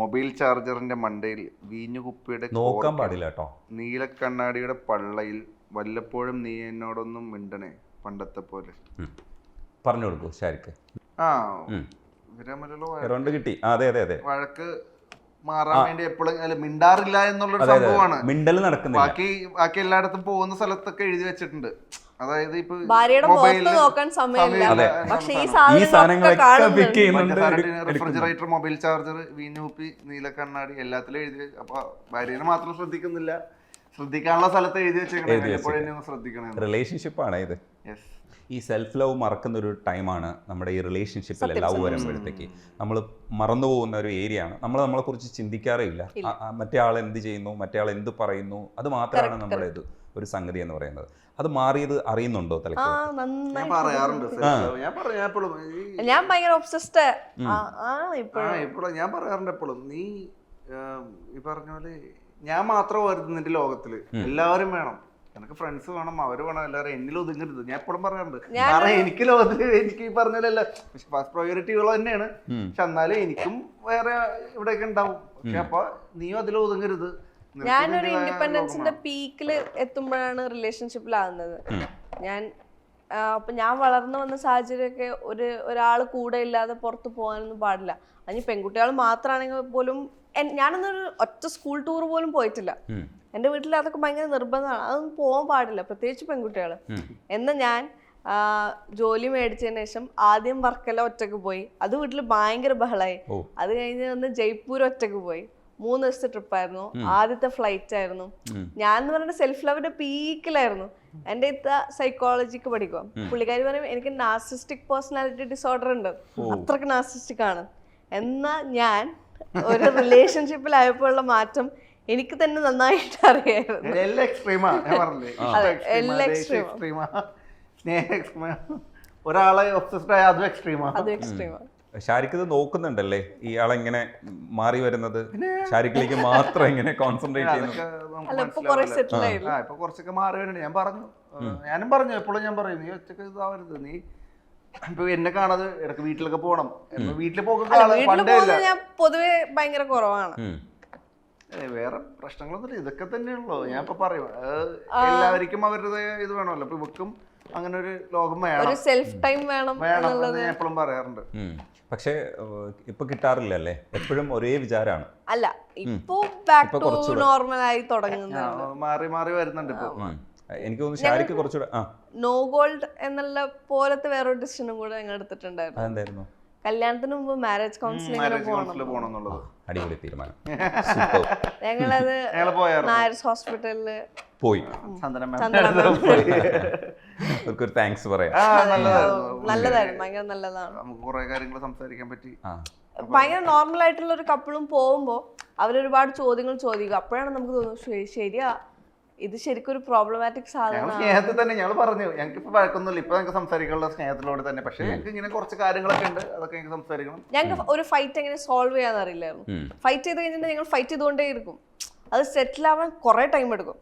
മൊബൈൽ ചാർജറിന്റെ മണ്ടയിൽ വീഞ്ഞുകുപ്പിയുടെ നോക്കാൻ പാടില്ല കേട്ടോ, നീലക്കണ്ണാടിയുടെ പള്ളയിൽ വല്ലപ്പോഴും നീ എന്നോടൊന്നും മിണ്ടണേ പണ്ടത്തെ പോലെ. പറഞ്ഞു കൊടുക്കൂ ഷാരിക്ക്. കിട്ടി. അതെ. വഴക്ക് മാറാൻ വേണ്ടി എപ്പോഴും മിണ്ടാറില്ല എന്നുള്ളൊരു സംഭവമാണ്. മിണ്ടൽ നടക്കുന്നില്ല. ബാക്കി എല്ലായിടത്തും പോകുന്ന സ്ഥലത്തൊക്കെ എഴുതി വെച്ചിട്ടുണ്ട്. അതായത് ഇപ്പൊ റെഫ്രിജറേറ്റർ, മൊബൈൽ ചാർജർ, വീഞ്ഞുകുപ്പി, നീലക്കണ്ണാടി എല്ലാത്തിലും എഴുതി. അപ്പൊ ഭാര്യനെ മാത്രം ശ്രദ്ധിക്കുന്നില്ല, ശ്രദ്ധിക്കാനുള്ള സ്ഥലത്ത് എഴുതി വെച്ചേക്കണം. ശ്രദ്ധിക്കണം. റിലേഷൻഷിപ്പാണ് ഇത്. ഈ സെൽഫ് ലവ് മറക്കുന്ന ഒരു ടൈമാണ് നമ്മുടെ ഈ റിലേഷൻഷിപ്പിൽ ലവ് വരുമ്പോഴത്തേക്ക്. നമ്മൾ മറന്നു പോകുന്ന ഒരു ഏരിയ ആണ്. നമ്മളെ കുറിച്ച് ചിന്തിക്കാറേ ഇല്ല. മറ്റേ ആൾ എന്ത് ചെയ്യുന്നു, മറ്റേ ആൾ എന്ത് പറയുന്നു, അത് മാത്രമാണ് നമ്മുടെ ഇത് ഒരു സംഗതി എന്ന് പറയുന്നത്. അത് മാറിയത് അറിയുന്നുണ്ടോ തലക്ക്? ഞാൻ പറയാറുണ്ട്, ഞാൻ ഭയങ്കര ഒബ്സസ്ഡ്. ഞാൻ പറയാറുണ്ട് എപ്പോഴും, നീ ഈ പറഞ്ഞ പോലെ ഞാൻ മാത്രമായിരുന്നു നിന്റെ ലോകത്തില്, എല്ലാവരും വേണം, എനിക്ക് ഫ്രണ്ട്സ് വേണം, അവര് വേണം, എല്ലാവരും എന്നിൽ ഒതുങ്ങരുത്. ഞാൻ എപ്പോഴും പറയാറുണ്ട്. കാരണം എനിക്ക് ലോകത്തില് എനിക്ക് ഈ പറഞ്ഞല്ല ഫസ്റ്റ് പ്രയോറിറ്റികൾ തന്നെയാണ്. പക്ഷെ എന്നാലും എനിക്കും വേറെ ഇവിടെയൊക്കെ ഉണ്ടാവും. പക്ഷെ അപ്പൊ നീയും അതിൽ ഒതുങ്ങരുത്. ഞാനൊരു ഇൻഡിപെൻഡൻസിന്റെ പീക്കില് എത്തുമ്പോഴാണ് റിലേഷൻഷിപ്പിലാകുന്നത്. അപ്പൊ ഞാൻ വളർന്നു വന്ന സാഹചര്യമൊക്കെ ഒരാള് കൂടെ ഇല്ലാതെ പുറത്ത് പോകാനൊന്നും പാടില്ല. അതിന് പെൺകുട്ടികൾ മാത്രമാണെങ്കിൽ പോലും ഞാനൊന്നൊരു ഒറ്റ സ്കൂൾ ടൂർ പോലും പോയിട്ടില്ല. എൻ്റെ വീട്ടിൽ അതൊക്കെ ഭയങ്കര നിർബന്ധമാണ്. അതൊന്നും പോകാൻ പാടില്ല, പ്രത്യേകിച്ച് പെൺകുട്ടികൾ. എന്നാൽ ഞാൻ ജോലി മേടിച്ചതിന് ശേഷം ആദ്യം വർക്കല ഒറ്റക്ക് പോയി, അത് വീട്ടിൽ ഭയങ്കര ബഹളായി. അത് കഴിഞ്ഞ് ഒന്ന് ജയ്പൂർ ഒറ്റക്ക് പോയി. 3 ദിവസത്തെ ട്രിപ്പായിരുന്നു. ആദ്യത്തെ ഫ്ലൈറ്റ് ആയിരുന്നു. ഞാൻ എന്ന് പറഞ്ഞ സെൽഫ് ലവിന്റെ പീക്കിലായിരുന്നു. എന്റെ സൈക്കോളജിക്ക് പഠിക്കുക. പുള്ളിക്കാരി പറയും എനിക്ക് നാർസിസ്റ്റിക് പേഴ്സണാലിറ്റി ഡിസോർഡർ ഉണ്ട്, അത്രക്ക് നാർസിസ്റ്റിക് ആണ്. എന്നാ ഞാൻ ഒരു റിലേഷൻഷിപ്പിലായപ്പോൾ ഉള്ള മാറ്റം എനിക്ക് തന്നെ നന്നായിട്ട് അറിയായിരുന്നു. ഒരാളെ ഒബ്സസ്ഡ് ആയ അതും എക്സ്ട്രീമാ. ഷാരിക്ക് ഇത് നോക്കുന്നുണ്ടല്ലേ ഇയാളെങ്ങനെ മാറി വരുന്നത്, ഷാരിക്കിലേക്ക് മാത്രം എങ്ങനെ കോൺസെൻട്രേറ്റ് ചെയ്യുന്നത്? ഇപ്പൊ കുറച്ചൊക്കെ മാറി വരുന്നുണ്ട്. ഞാനും പറഞ്ഞു, എപ്പോഴും ഞാൻ പറയും നീ ഒറ്റക്ക് ഇതാവരുത്, നീ ഇപ്പൊ എന്നെ കാണാതെ ഇടക്ക് വീട്ടിലൊക്കെ പോകണം. വീട്ടിൽ പോകുന്ന ഞാൻ പൊതുവെ ഭയങ്കര കുറവാണ്. വേറെ പ്രശ്നങ്ങളൊന്നുമില്ല, ഇതൊക്കെ തന്നെയുള്ളൂ. ഞാൻ ഇപ്പൊ പറയും എല്ലാവർക്കും അവരുടെ ഇത് വേണമല്ലോ. ഇപ്പൊ ഇവക്കും അങ്ങനെ ഒരു ലോകം വേണം, സെൽഫ് ടൈം വേണം ഞാൻ എപ്പോഴും പറയാറുണ്ട്. പക്ഷേ ഇപ്പൊ കിട്ടാറില്ല അല്ലേ, എപ്പോഴും ഒരേ വിചാരമാണ്. അല്ല ഇപ്പൊ ബാക്ക് ടു നോർമൽ ആയി തുടങ്ങുന്നുണ്ട്, മാറി മാറി വരുന്നുണ്ട് ഇപ്പൊ. എനിക്ക് തോന്നുന്നു ഷാരിക്ക് കുറച്ചുകൂടെ നോ ഗോൾഡ് എന്നുള്ള പോലത്തെ വേറൊരു ഡിസിഷനും കൂടെ ഞങ്ങൾ എടുത്തിട്ടുണ്ടായിരുന്നു. അതെന്തായിരുന്നു? കല്യാണത്തിന് മുമ്പ് മാരേജ് കൗൺസിലിംഗ് പോകണം. അടിപൊളി തീരുമാനം. ഞങ്ങളത് നായർസ് ഹോസ്പിറ്റലില് പോയി. താങ്ക്സ് പറയാം. നല്ലതായിരുന്നു, ഭയങ്കര നല്ലതാണ്. നമുക്ക് കുറെ കാര്യങ്ങൾ സംസാരിക്കാൻ പറ്റി. ഭയങ്കര നോർമൽ ആയിട്ടുള്ള ഒരു കപ്പിളും പോകുമ്പോ അവരൊരുപാട് ചോദ്യങ്ങൾ ചോദിക്കും. അപ്പോഴാണ് നമുക്ക് തോന്നുന്നത് ശരിയാ ഇത് ശരിക്കും ഒരു പ്രോബ്ലമാറ്റിക് സാധനമാണ്. സ്നേഹത്തിൽ തന്നെ ഞങ്ങൾ പറഞ്ഞു, ഞങ്ങൾക്ക് ഇപ്പൊ വഴക്കൊന്നുമില്ല, ഇപ്പൊ ഞങ്ങൾക്ക് സംസാരിക്കാനുള്ള സ്നേഹത്തിലൂടെ തന്നെ. പക്ഷെ ഞങ്ങൾക്ക് ഇങ്ങനെ കുറച്ച് കാര്യങ്ങളൊക്കെ ഉണ്ട്, അതൊക്കെ ഞങ്ങൾക്ക് സംസാരിക്കണം. ഞങ്ങൾക്ക് ഒരു ഫൈറ്റ് എങ്ങനെ സോൾവ് ചെയ്യാന്ന് അറിയില്ലായിരുന്നു. ഫൈറ്റ് ചെയ്ത് കഴിഞ്ഞിട്ട് ഞങ്ങൾ ഫൈറ്റ് ചെയ്തുകൊണ്ടേ ഇരിക്കും. അത് സെറ്റിൽ ആവാൻ കുറെ ടൈം എടുക്കും.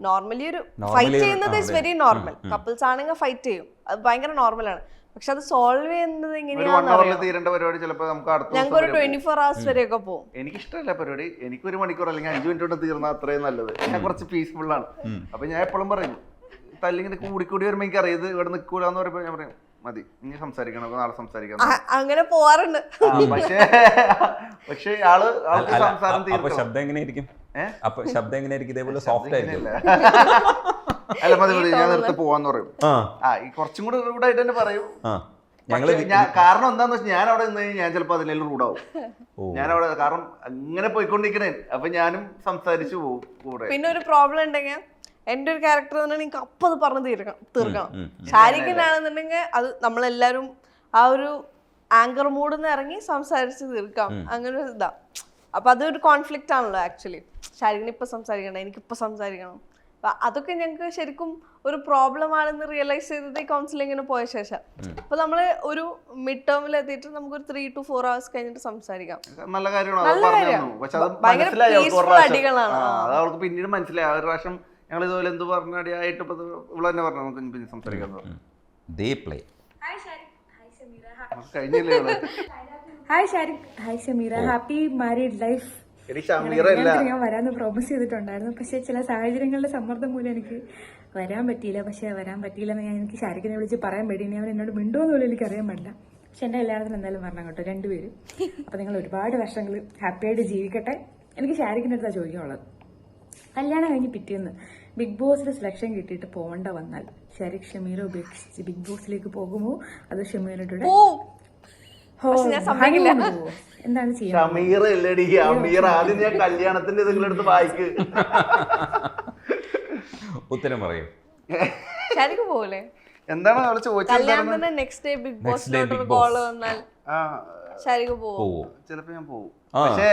നോർമലി ഒരു ഫൈറ്റ് ചെയ്യുന്നത് ഇസ് വെരി നോർമൽ. കപ്പിൾസ് ആണെങ്കിൽ ഫൈറ്റ് ചെയ്യും, അത് ഭയങ്കര നോർമലാണ്. പക്ഷെ അത് സോൾവ് ചെയ്യുന്നത് എങ്ങനെയാണെന്ന് തീരേണ്ട പരിപാടി ചിലപ്പോൾ നമുക്ക് ഞങ്ങൾക്ക് ഒരു 24 hours വരെയൊക്കെ പോകും. എനിക്കിഷ്ടമല്ല പരിപാടി, എനിക്ക് 1 മണിക്കൂർ അല്ലെങ്കിൽ 5 മിനിറ്റ് കൊണ്ട് തീർന്നാൽ അത്രയും നല്ലത്. ഞാൻ കുറച്ച് പീസ്ഫുൾ ആണ്. അപ്പൊ ഞാൻ എപ്പോഴും പറയും, തല്ലിങ്ങനെ കൂടി വരുമ്പോ എനിക്കറിയാം ഇത് ഇവിടെ നിൽക്കൂലെന്ന് പറയുമ്പോൾ ഞാൻ പറയും മതി, ഇനി സംസാരിക്കണം, നാളെ സംസാരിക്കാം. അങ്ങനെ പോവാറുണ്ട്. പക്ഷെ ആള് സംസാരം തീർക്കും. ശബ്ദം എങ്ങനെയായിരിക്കും? അപ്പൊ ശബ്ദം എങ്ങനെയായിരിക്കും? ഇതേപോലെ സോഫ്റ്റ് ആയിരിക്കും. അല്ല മതി മതി, ഞാൻ നിർത്തി പോവാന്ന് പറയും. ഈ കുറച്ചും കൂടെ റൂഡായിട്ട് തന്നെ പറയും. കാരണം എന്താന്ന് വെച്ചാൽ ഞാൻ അവിടെ നിന്ന് കഴിഞ്ഞാൽ ഞാൻ ചിലപ്പോൾ അതിലെല്ലാം റൂഡാവും. ഞാൻ അവിടെ കാരണം അങ്ങനെ പോയിക്കൊണ്ടിരിക്കണേ, അപ്പൊ ഞാനും സംസാരിച്ചു പോകും കൂടെ. പിന്നെ ഒരു പ്രോബ്ലം ഉണ്ടെങ്കിൽ എന്റെ ഒരു ക്യാരക്ടർ എനിക്ക് അപ്പം അത് പറഞ്ഞ് തീർക്കണം. ഷാരിഖിനാണെന്നുണ്ടെങ്കിൽ അത് നമ്മളെല്ലാരും ആ ഒരു ആങ്കർ മൂഡിൽ നിന്ന് ഇറങ്ങി സംസാരിച്ച് തീർക്കാം, അങ്ങനെ ഒരു ഇതാ. അപ്പൊ അതൊരു കോൺഫ്ലിക്റ്റ് ആണല്ലോ ആക്ച്വലി. ഷാരിഖിന് ഇപ്പൊ സംസാരിക്കണം, എനിക്കിപ്പോ സംസാരിക്കണം. അതൊക്കെ ഞങ്ങൾക്ക് ശരിക്കും ഒരു പ്രോബ്ലം ആണെന്ന് റിയലൈസ് ചെയ്തത് ഈ കൗൺസിലിങ്ങിന് പോയ ശേഷം. അപ്പൊ നമ്മള് ഒരു മിഡ് ടേമിൽ എത്തിയിട്ട് നമുക്കൊരു 3 to 4 hours കഴിഞ്ഞിട്ട് സംസാരിക്കാം. നല്ല കാര്യമാണ്. അടികളാണ്. അത് അവൾക്ക് പിന്നീട് മനസ്സിലായി. ഒരു പ്രാവശ്യം ഞങ്ങൾ ഇതുപോലെ എന്ത് പറഞ്ഞ അടിയായിട്ട് ഇവിടെ തന്നെ പറഞ്ഞു നമുക്ക് പിന്നെ സംസാരിക്കാൻ. Hi Shariq, hi Shameera, happy married life. ഞാൻ വരാന്ന് പ്രോമിസ് ചെയ്തിട്ടുണ്ടായിരുന്നു, പക്ഷെ ചില സാഹചര്യങ്ങളുടെ സമ്മർദ്ദം മൂലം എനിക്ക് വരാൻ പറ്റിയില്ല. പക്ഷെ വരാൻ പറ്റിയില്ലെന്ന് എനിക്ക് ഷാരിഖിനെ വിളിച്ച് പറയാൻ പറ്റിയില്ല. അവൻ എന്നോട് മിണ്ടുമെന്ന് പോലും എനിക്ക് അറിയാൻ പാടില്ല. പക്ഷെ എൻ്റെ കല്യാണത്തിന് എന്തായാലും വരണം കേട്ടോ, 2 പേരും. അപ്പൊ നിങ്ങൾ ഒരുപാട് വർഷങ്ങൾ ഹാപ്പി ആയിട്ട് ജീവിക്കട്ടെ. എനിക്ക് ഷാരിഖിൻ്റെ അടുത്താണ് ചോദിക്കാനുള്ളത്. കല്യാണം കഴിഞ്ഞ് പിറ്റേന്ന് ബിഗ് ബോസിൽ സെലക്ഷൻ കിട്ടിയിട്ട് പോകേണ്ട വന്നാൽ ഷാരിഖ് ഷമീറ ഉപേക്ഷിച്ച് ബിഗ് ബോസിലേക്ക് പോകുമോ അതോ ഷമീറയുടെ എന്താണ് ചെയ്യുക? ആദ്യം ഞാൻ കല്യാണത്തിന്റെ നിങ്ങളെടുത്ത് വായിക്ക് ഉത്തരം പറയും. പോലെ എന്താണ് അവള് ചോദിച്ചത്? നെക്സ്റ്റ് ഡേ ബിഗ് ബോസിലോട്ട് കോൾ വന്നാൽ ചിലപ്പോ ഞാൻ പോകും. പക്ഷേ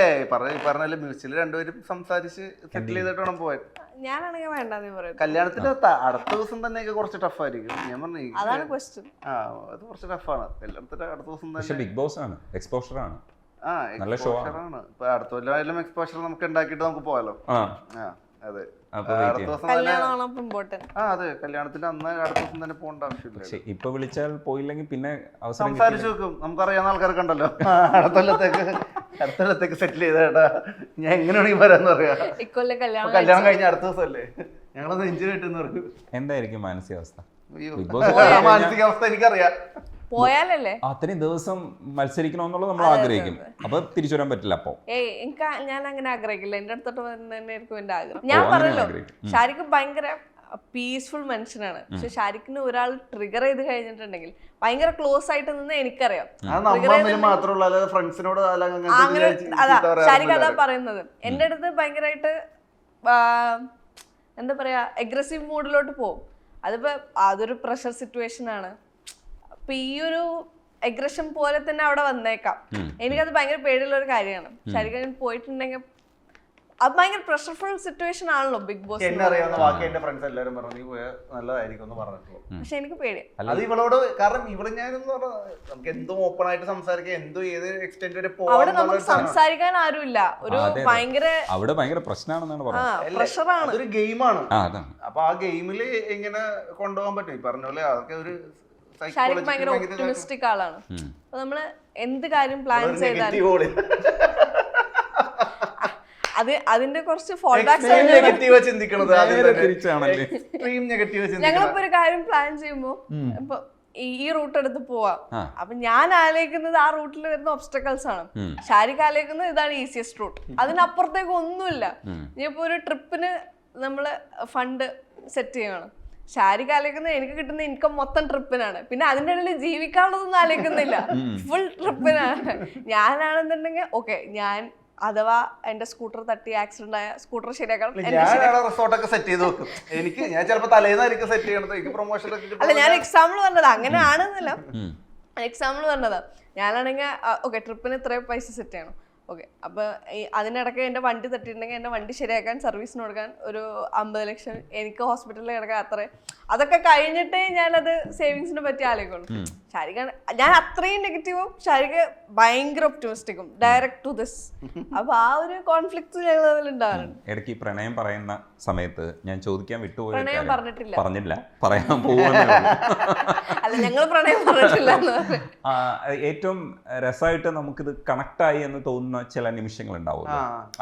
പറഞ്ഞാല് മ്യൂസിയൽ 2 പേരും സംസാരിച്ച് സെറ്റിൽ ചെയ്തിട്ട് വേണം പോവാൻ. ഞാനാണെങ്കിൽ വേണ്ടെന്ന് പറയും. കല്യാണത്തിന്റെ അടുത്ത ദിവസം തന്നെയൊക്കെ കുറച്ച് ടഫായിരിക്കും. ഞാൻ പറഞ്ഞു അതാണ് ക്വസ്റ്റ്യൻ. അത് കുറച്ച് ടഫാണ്. കല്യാണത്തിന്റെ അടുത്ത ദിവസം തന്നെ ബിഗ് ബോസ് ആണ്, എക്സ്പോഷർ ആണ്. എക്സ്പോഷറാണ്. ഇപ്പൊ അടുത്ത കൊല്ലം എക്സ്പോഷർ നമുക്ക് ഉണ്ടാക്കിയിട്ട് നമുക്ക് പോകാലോ. അതെ, അടുത്ത ദിവസം അതെ കല്യാണത്തിന്റെ അന്ന് അടുത്ത ദിവസം തന്നെ പോകേണ്ട ആവശ്യമില്ല. ഇപ്പൊ വിളിച്ചാൽ പോയില്ലെങ്കിൽ പിന്നെ സംസാരിച്ചു നോക്കും. നമുക്കറിയാവുന്ന ആൾക്കാരൊക്കെ ഉണ്ടല്ലോ. അടുത്ത കൊല്ലത്തേക്ക് സെറ്റിൽ ചെയ്തേട്ടാ ഞാൻ എങ്ങനെയാണെങ്കിൽ വരാന്ന് പറയാ. കല്യാണം കഴിഞ്ഞ അടുത്ത ദിവസം അല്ലേ, ഞങ്ങളൊന്ന് എൻജോയ് കിട്ടുന്ന പറയും. എന്തായിരിക്കും മാനസികാവസ്ഥ? മാനസികാവസ്ഥ എനിക്കറിയാം. പോയാലല്ലേ അത്രയും ദിവസം മത്സരിക്കണമെന്നുള്ളത് നമ്മൾ ആഗ്രഹിക്കും. അപ്പൊ തിരിച്ചു വരാൻ പറ്റില്ല. അപ്പൊ ഞാൻ അങ്ങനെ ആഗ്രഹിക്കില്ല. എന്റെ അടുത്തോട്ട് തന്നെയായിരിക്കും എന്റെ ആഗ്രഹം. ഞാൻ പറഞ്ഞല്ലോ ഷാരിഖ് ഭയങ്കര പീസ്ഫുൾ മനുഷ്യനാണ്. പക്ഷെ ഷാരിഖിന് ഒരാൾ ട്രിഗർ ചെയ്ത് കഴിഞ്ഞിട്ടുണ്ടെങ്കിൽ ഭയങ്കര ക്ലോസ് ആയിട്ട് നിന്ന് എനിക്കറിയാം. അങ്ങനെ അതാ ഷാരിഖ് അതാ പറയുന്നത്. എൻ്റെ അടുത്ത് ഭയങ്കരമായിട്ട് എന്താ പറയാ അഗ്രസീവ് മൂഡിലോട്ട് പോകും. അതിപ്പോ അതൊരു പ്രഷർ സിറ്റുവേഷൻ ആണ്. അപ്പൊ ഈ ഒരു അഗ്രഷൻ പോലെ തന്നെ അവിടെ വന്നേക്കാം. എനിക്കത് ഭയങ്കര പേടിയുള്ള ഒരു കാര്യമാണ്. ഷാരിഖ് പോയിട്ടുണ്ടെങ്കിൽ അത് ഭയങ്കര പ്രഷർഫുൾ സിറ്റുവേഷൻ ആണല്ലോ ബിഗ് ബോസ്. പക്ഷെ എനിക്ക് പേടി അത് ഇവളോട്, കാരണം ഇവിടെ ഞാനെന്ന് പറഞ്ഞാൽ നമുക്ക് എന്തോ ഓപ്പൺ ആയിട്ട് സംസാരിക്കാം, എന്തോ ഏത് എക്സ്റ്റെന്റ് വരെ അവിടെ നമുക്ക് സംസാരിക്കാൻ ആരുമില്ല. ഒരു ഭയങ്കര അവിടെ ഭയങ്കര പ്രശ്നമാണെന്നാണ് പറയുന്നത്. പ്രഷറാണ്. അതൊരു ഗെയിമാണ്. അപ്പൊ ആ ഗെയിമില് എങ്ങനെ കൊണ്ടുപോകാൻ പറ്റും? ഈ പറഞ്ഞ പോലെ അതൊക്കെ ഒരു ഷാരിഖ് ഭയങ്കര ഒപ്റ്റിമിസ്റ്റിക് ആളാണ്. അപ്പൊ നമ്മള് എന്ത് കാര്യം പ്ലാൻ ചെയ്താലും അതിന്റെ കുറച്ച് ഞങ്ങളിപ്പോ ഒരു കാര്യം പ്ലാൻ ചെയ്യുമ്പോ ഇപ്പൊ ഈ റൂട്ട് എടുത്ത് പോവാം. അപ്പൊ ഞാൻ ആലോചിക്കുന്നത് ആ റൂട്ടിൽ വരുന്ന ഒബ്സ്റ്റക്കിൾസ് ആണ്. ഷാരിഖ് ആലോചിക്കുന്നത് ഇതാണ് ഈസിയസ്റ്റ് റൂട്ട്, അതിനപ്പുറത്തേക്ക് ഒന്നുമില്ല. ഇനിയിപ്പോ ഒരു ട്രിപ്പിന് നമ്മള് ഫണ്ട് സെറ്റ് ചെയ്യണം. ഷാരിഖ് ആലോചിക്കുന്നത് എനിക്ക് കിട്ടുന്ന ഇൻകം മൊത്തം ട്രിപ്പിനാണ്. പിന്നെ അതിന്റെ ഇടയിൽ ജീവിക്കാനുള്ളതൊന്നും ആലോചിക്കുന്നില്ല, ഫുൾ ട്രിപ്പിനാണ്. ഞാനാണെന്നുണ്ടെങ്കിൽ ഓക്കെ, ഞാൻ അഥവാ എന്റെ സ്കൂട്ടർ തട്ടി ആക്സിഡന്റ് ആയ സ്കൂട്ടർ ശരിയാക്കണം. റിസോർട്ടൊക്കെ സെറ്റ് ചെയ്ത് വെക്കും. എനിക്ക് ഞാൻ ചിലപ്പോൾ തലേന്നായിരിക്കും സെറ്റ് ചെയ്യണത്. എനിക്ക് പ്രൊമോഷൻ അല്ല, ഞാൻ എക്സാമ്പിൾ പറഞ്ഞതാ, അങ്ങനെ ആണെന്നല്ല, എക്സാമ്പിൾ പറഞ്ഞതാ. ഞാനാണെങ്കിൽ ഓക്കെ ട്രിപ്പിന് ഇത്രയും പൈസ സെറ്റ് ചെയ്യണം. ഓക്കെ, അപ്പൊ അതിനിടയ്ക്ക് എന്റെ വണ്ടി തട്ടിയിട്ടുണ്ടെങ്കിൽ എന്റെ വണ്ടി ശരിയാക്കാൻ സർവീസിന് കൊടുക്കാൻ ഒരു 50 ലക്ഷം, എനിക്ക് ഹോസ്പിറ്റലിൽ കിടക്കാൻ അത്ര, അതൊക്കെ കഴിഞ്ഞിട്ടേ ഞാനത് സേവിങ്സിനെ പറ്റി ആലോചിക്കുള്ളൂ. ഷാരിഖ് ഞാൻ അത്രയും നെഗറ്റീവും ഷാരിഖ് ഭയങ്കര ഒപ്റ്റിമിസ്റ്റിക്കും, ഡയറക്ട് ടു ദിസ്. അപ്പൊ ആ ഒരു കോൺഫ്ലിക്ട് ഞങ്ങൾ ഉണ്ടാവാറുണ്ട്. ഇടയ്ക്ക് പ്രണയം പറയുന്ന സമയത്ത് ഞാൻ ചോദിക്കാൻ വിട്ടുപോയി. പ്രണയം പറഞ്ഞിട്ടില്ല, പറയാൻ പോകുന്നേ അല്ല, ഞങ്ങൾ പ്രണയം പറഞ്ഞിട്ടില്ല. ഏറ്റവും രസമായിട്ട് നമുക്കിത് കണക്ട് ആയി എന്ന് തോന്നുന്ന ചില നിമിഷങ്ങൾ ഉണ്ടാവും.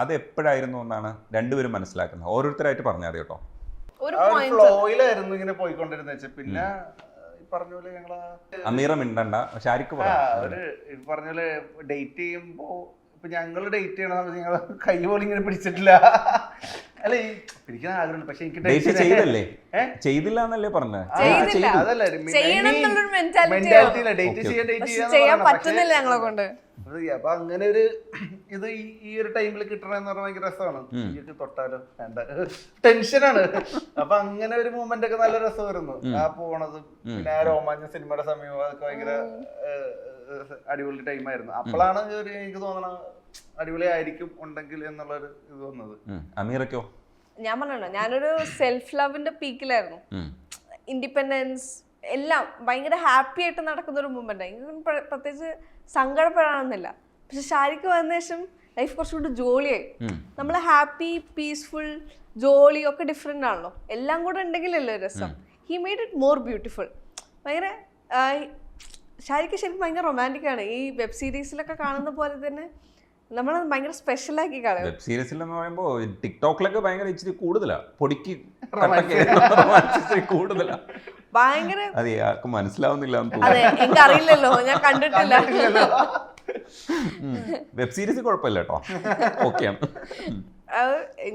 അത് എപ്പോഴായിരുന്നു എന്നാണ് രണ്ടുപേരും മനസ്സിലാക്കുന്നത്? ഓരോരുത്തരായിട്ട് പറഞ്ഞാൽ മതി കേട്ടോ. ഫ്ലോയിലായിരുന്നു ഇങ്ങനെ പോയിക്കൊണ്ടിരുന്ന. പിന്നെ പറഞ്ഞ പോലെ ഞങ്ങള് അമീറ മിണ്ടണ്ട, ഷാരിഖ് പറഞ്ഞ പോലെ ഡേറ്റ് ചെയ്യുമ്പോ ഇപ്പൊ ഞങ്ങള് ഡേറ്റ് ചെയ്യണ സമയത്ത് ഞങ്ങള് കൈ പോലും ഇങ്ങനെ പിടിച്ചിട്ടില്ല. അല്ല, പിടിക്കാൻ ആഗ്രഹമുണ്ട്, പക്ഷെ എനിക്ക് ചെയ്തില്ല എന്നല്ലേ പറഞ്ഞത്. അതല്ല ചെയ്യാൻ പറ്റുന്നില്ല ഞങ്ങളെ കൊണ്ട്. അപ്പൊ അങ്ങനെ ഒരു ഇത് ഈ ഒരു ടൈമിൽ കിട്ടണമെന്ന് പറഞ്ഞാൽ ഭയങ്കര രസമാണ്. തൊട്ടാലോ വേണ്ട, ടെൻഷനാണ്. അപ്പൊ അങ്ങനെ ഒരു മൂമെന്റ് ഒക്കെ നല്ല രസമായിരുന്നു. ആ പോണതും പിന്നെ ആ രോമാഞ്ച സിനിമയുടെ സമയവും അതൊക്കെ ഭയങ്കര അടിപൊളി ടൈമായിരുന്നു. അപ്പോഴാണ് എനിക്ക് തോന്നണ അടിപൊളി ആയിരിക്കും ഉണ്ടെങ്കിൽ എന്നുള്ളൊരു ഇത് വന്നത്. അമീറയ്ക്കോ? ഞാൻ പറഞ്ഞോ, ഞാനൊരു സെൽഫ് ലവിന്റെ പീക്കിലായിരുന്നു. ഇൻഡിപെൻഡൻസ് എല്ലാം ഭയങ്കര ഹാപ്പി ആയിട്ട് നടക്കുന്ന ഒരു മൂമെന്റ്. എനിക്ക് പ്രത്യേകിച്ച് സങ്കടപ്പെടാനൊന്നുമില്ല. പക്ഷെ ഷാരിഖ് വന്ന ശേഷം ലൈഫ് കുറച്ചുകൂടി ജോളിയായി. നമ്മൾ ഹാപ്പി, പീസ്ഫുൾ, ജോളി ഒക്കെ ഡിഫറെന്റ് ആണല്ലോ. എല്ലാം കൂടെ ഉണ്ടെങ്കിലല്ലേ രസം. He made it more beautiful. ഭയങ്കര ഷാരിഖ് ശരിക്കും ഭയങ്കര റൊമാൻറ്റിക് ആണ്. ഈ വെബ് സീരീസിലൊക്കെ കാണുന്ന പോലെ തന്നെ നമ്മളത് ഭയങ്കര സ്പെഷ്യലാക്കി കാണും. വെബ് സീരീസിൽ എന്ന് പറയുമ്പോൾ ടിക്ടോക്കിലൊക്കെ ഭയങ്കര ഇച്ചിരി കൂടുതലാ, പൊടിക്ക് കൂടുതലാ, ഭയങ്കര. അതെ, ആർക്കും മനസ്സിലാവുന്നില്ല. അതെ, എനിക്കറിയില്ലല്ലോ, ഞാൻ കണ്ടിട്ടില്ല. വെബ് സീരീസ് കുഴപ്പമില്ല കേട്ടോ, ഓക്കെയാണ്.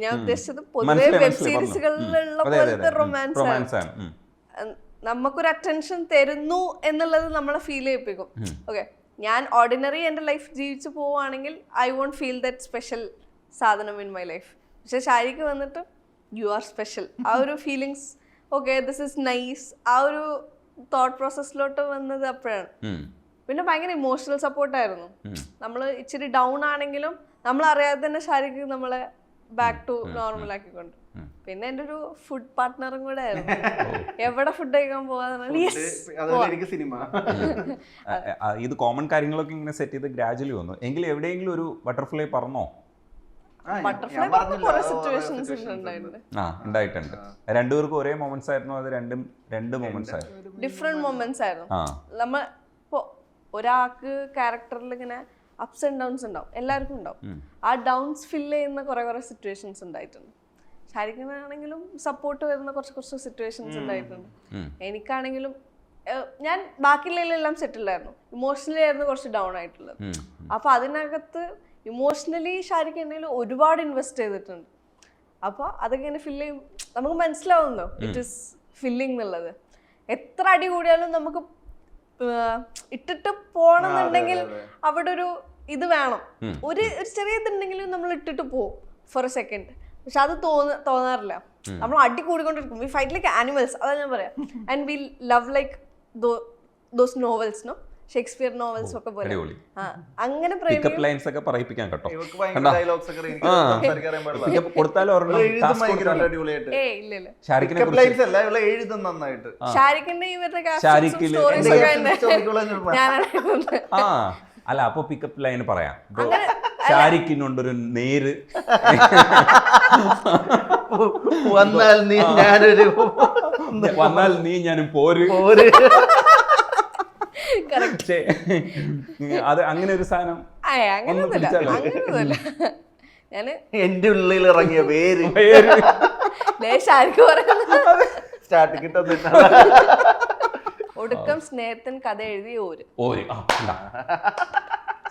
ഞാൻ ഉദ്ദേശിച്ചത് പൊതുവെ വെബ് സീരീസുകളിലുള്ള പോലത്തെ റൊമാൻസ് ആണ്. നമുക്കൊരു അറ്റൻഷൻ തരുന്നു എന്നുള്ളത് നമ്മളെ ഫീൽ ചെയ്യിപ്പിക്കും. ഓക്കെ, ഞാൻ ഓർഡിനറി എൻ്റെ ലൈഫ് ജീവിച്ചു പോവുകയാണെങ്കിൽ I won't feel that special സാധനം ഇൻ മൈ ലൈഫ്. പക്ഷെ ഷാരിഖ് വന്നിട്ട് യു ആർ സ്പെഷ്യൽ, ആ ഒരു feelings, okay this is nice, ആ ഒരു തോട്ട് പ്രോസസ്സിലോട്ട് വന്നത് അപ്പോഴാണ്. പിന്നെ ഭയങ്കര ഇമോഷണൽ സപ്പോർട്ടായിരുന്നു. നമ്മൾ ഇച്ചിരി ഡൗൺ ആണെങ്കിലും നമ്മൾ അറിയാതെ തന്നെ ഷാരിഖ് നമ്മളെ ബാക്ക് ടു നോർമൽ ആക്കിക്കൊണ്ട്. പിന്നെ എൻ്റെ ഒരു ഫുഡ് പാർട്ട്ണറും കൂടെ ആയിരുന്നു. എവിടെ ഫുഡ് കഴിക്കാൻ പോവാന്ന് ഇത് കോമൺ കാര്യങ്ങളൊക്കെ ഇങ്ങനെ സെറ്റ് ചെയ്ത് ഗ്രാജുവലി വന്നു. എങ്കിലും എവിടെയെങ്കിലും ഒരു ബട്ടർഫ്ലൈ പറഞ്ഞോ? ഉണ്ടായിട്ടുണ്ട്. രണ്ടുപേർക്കും ഒരേ മൊമെന്റ്സ് ആയിരുന്നു? അത് രണ്ട് മൊമെന്റ്സ് ആയിരുന്നു, ഡിഫറെന്റ് മൊമെന്റ്സ് ആയിരുന്നു. നമ്മൾ ഇപ്പോ ഒരാൾക്ക് ക്യാരക്ടറിൽ ഇങ്ങനെ അപ്സ് ആൻഡ് ഡൗൺസ് ഉണ്ടാവും, എല്ലാവർക്കും ഉണ്ടാവും. ആ ഡൗൺസ് ഫില്ല് ചെയ്യുന്ന കുറെ സിറ്റുവേഷൻസ് ഉണ്ടായിട്ടുണ്ട്. ഷാരിഖിനാണെങ്കിലും സപ്പോർട്ട് വരുന്ന കുറച്ച് സിറ്റുവേഷൻസ് ഉണ്ടായിട്ടുണ്ട്. എനിക്കാണെങ്കിലും ഞാൻ ബാക്കിയുള്ളതെല്ലാം സെറ്റിലായിരുന്നു, ഇമോഷണലി ആയിരുന്നു കുറച്ച് ഡൗൺ ആയിട്ടുള്ളത്. അപ്പൊ അതിനകത്ത് ഇമോഷണലി ഷാരിഖ് എന്തെങ്കിലും ഒരുപാട് ഇൻവെസ്റ്റ് ചെയ്തിട്ടുണ്ട്. അപ്പോൾ അതൊക്കെ ഇങ്ങനെ ഫില്ല് ചെയ്യും, നമുക്ക് മനസ്സിലാവുന്നു ഇറ്റ് ഇസ് ഫില്ലിംഗ് എന്നുള്ളത്. എത്ര അടി കൂടിയാലും നമുക്ക് ഇട്ടിട്ട് പോകണമെന്നുണ്ടെങ്കിൽ അവിടെ ഒരു ഇത് വേണം, ഒരു ചെറിയ ഇതുണ്ടെങ്കിലും നമ്മൾ ഇട്ടിട്ട് പോകും ഫോർ എ സെക്കൻഡ്. പക്ഷെ അത് തോന്നാറില്ല. നമ്മൾ അടി കൂടിക്കൊണ്ടിരിക്കും. വി ഫൈറ്റ് ലൈക്ക് ആനിമൽസ്, അതാ ഞാൻ പറയാം. And we love like those novels, no Shakespeare novels ഒക്കെ പോലെ അങ്ങനെ ലൈൻസ് ഒക്കെ പറയിപ്പിക്കാൻ കേട്ടോ. ഷാരിഖിന്റെ ഇവരുടെ അല്ല, അപ്പൊ പിക്കപ്പ് ലൈൻ പറയാം. ഷാരിഖിനുണ്ടൊരു നേര് വന്നാൽ നീ ഞാനും പോര്. അത് അങ്ങനെ ഒരു സാധനം ഞാന് എന്റെ ഉള്ളിൽ ഇറങ്ങിയ പേര് ഒടുക്കം സ്നേഹത്തിൻ കഥ എഴുതി ഓര്.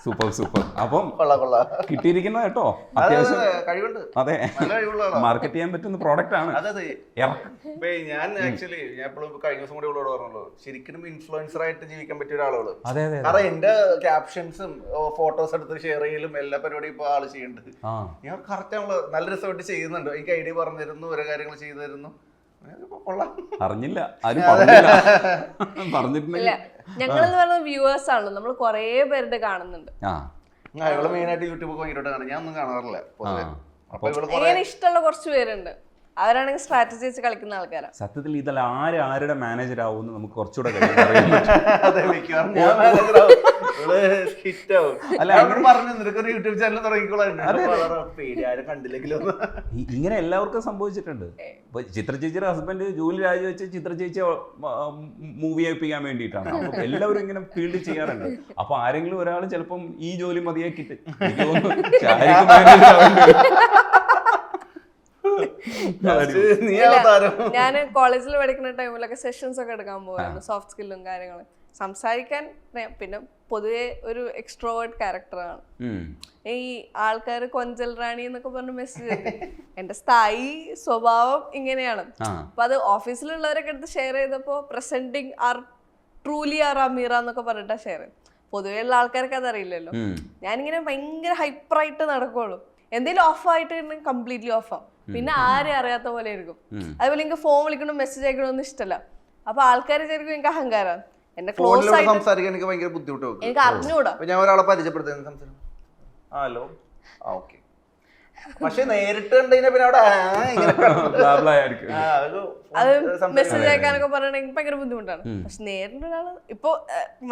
Super super. അപ്പം കിട്ടിയിരിക്കുന്ന കേട്ടോ അത്യാവശ്യം അതെ മാർക്കറ്റ് ചെയ്യാൻ പറ്റുന്ന പ്രോഡക്റ്റ് ആണ്. ഞാൻ ആക്ച്വലി ഞാൻ എപ്പോഴും കഴിഞ്ഞ ദിവസം കൂടി ഉള്ളോട് പറഞ്ഞല്ലോ, ശരിക്കും ഇൻഫ്ലുവൻസർ ആയിട്ട് ജീവിക്കാൻ പറ്റിയ ഒരാളുകള്. കാരണം എന്റെ ക്യാപ്ഷൻസും ഫോട്ടോസ് എടുത്ത് ഷെയർ ചെയ്യലും എല്ലാ പരിപാടിയും ഇപ്പൊ ആള് ചെയ്യുന്നുണ്ട്. ഞാൻ കറക്റ്റ് നമ്മള് നല്ല രസമായിട്ട് ചെയ്യുന്നുണ്ട്. എനിക്ക് ഐഡിയ പറഞ്ഞു തരുന്നു, ഓരോ കാര്യങ്ങൾ ചെയ്തു തരുന്നു. അറിഞ്ഞില്ല, ആരും പറഞ്ഞിട്ടില്ല. ഞങ്ങളെന്ന് പറയുന്ന വ്യൂവേഴ്സ് ആണല്ലോ, നമ്മൾ കൊറേ പേരുടെ കാണുന്നുണ്ട്. മെയിൻ ആയിട്ട് യൂട്യൂബ് ഭയങ്കരമായിട്ട് കാണും, ഞാൻ ഒന്നും കാണാറില്ല. അങ്ങനെ ഇഷ്ടമുള്ള കുറച്ച് പേരുണ്ട്, അവരാണെങ്കിൽ സ്ട്രാറ്റജി വെച്ച് കളിക്കുന്ന ആൾക്കാരാണ്. സത്യത്തിൽ ഇതല്ല ആരുടെ മാനേജർ ആവും നമുക്ക് കുറച്ചുകൂടെ ഇങ്ങനെ എല്ലാവർക്കും സംഭവിച്ചിട്ടുണ്ട്. ചിത്ര ചേച്ചിയുടെ ഹസ്ബൻഡ് ജൂലി രാജിവെച്ച് ചിത്ര ചേച്ചിയെ മൂവി ആയിപ്പിക്കാൻ വേണ്ടിയിട്ടാണ്. അപ്പൊ എല്ലാവരും ഇങ്ങനെ ഫീൽഡ് ചെയ്യാറുണ്ട്. അപ്പൊ ആരെങ്കിലും ഒരാൾ ചിലപ്പം ഈ ജോലി മതിയാക്കിട്ട് ഞാൻ കോളേജിൽ പഠിക്കുന്ന ടൈമിലൊക്കെ സെഷൻസ് ഒക്കെ എടുക്കാൻ പോകാറുണ്ട്, സോഫ്റ്റ് സ്കില്ലും കാര്യങ്ങളും. സംസാരിക്കാൻ പിന്നെ പൊതുവെ ഒരു എക്സ്ട്രോവേർട്ട് ക്യാരക്ടറാണ്. ഈ ആൾക്കാർ കൊഞ്ചൽ റാണി എന്നൊക്കെ പറഞ്ഞ് മെസ്സേജ് എന്റെ സ്ഥായി സ്വഭാവം ഇങ്ങനെയാണ്. അപ്പൊ അത് ഓഫീസിലുള്ളവരൊക്കെ എടുത്ത് ഷെയർ ചെയ്തപ്പോ presenting are truly are Ameera എന്നൊക്കെ പറഞ്ഞിട്ടാ ഷെയർ. പൊതുവെ ഉള്ള ആൾക്കാർക്ക് അതറിയില്ലല്ലോ. ഞാനിങ്ങനെ ഭയങ്കര ഹൈപ്പറായിട്ട് നടക്കുള്ളൂ. എന്തെങ്കിലും ഓഫ് ആയിട്ട് കംപ്ലീറ്റ്ലി ഓഫ് ആവും. പിന്നെ ആരെയും അറിയാത്ത പോലെ ആയിരിക്കും. അതുപോലെ എനിക്ക് ഫോൺ വിളിക്കണം, മെസ്സേജ് അയക്കണമെന്ന് ഇഷ്ടമല്ല. അപ്പൊ ആൾക്കാർ വിചാരിക്കും എനിക്ക് അഹങ്കാരമാണ്. എന്നെ ക്ലോസ് ആയിട്ട് സംസാരിക്കാൻ എനിക്ക് ഭയങ്കര ബുദ്ധിമുട്ട്. എനിക്ക് അറിഞ്ഞൂടാ. ഞാൻ ഒരാളെ പരിചയപ്പെടുത്തുന്ന സംസാരം ഹലോ ഓക്കെ, പക്ഷെ നേരിട്ട് കണ്ടതിനെ പിന്നെ അവിടെ അത് മെസ്സേജ് അയക്കാനൊക്കെ പറയണെങ്കിൽ ഭയങ്കര ബുദ്ധിമുട്ടാണ്. പക്ഷെ നേരിട്ട് ഒരാള് ഇപ്പൊ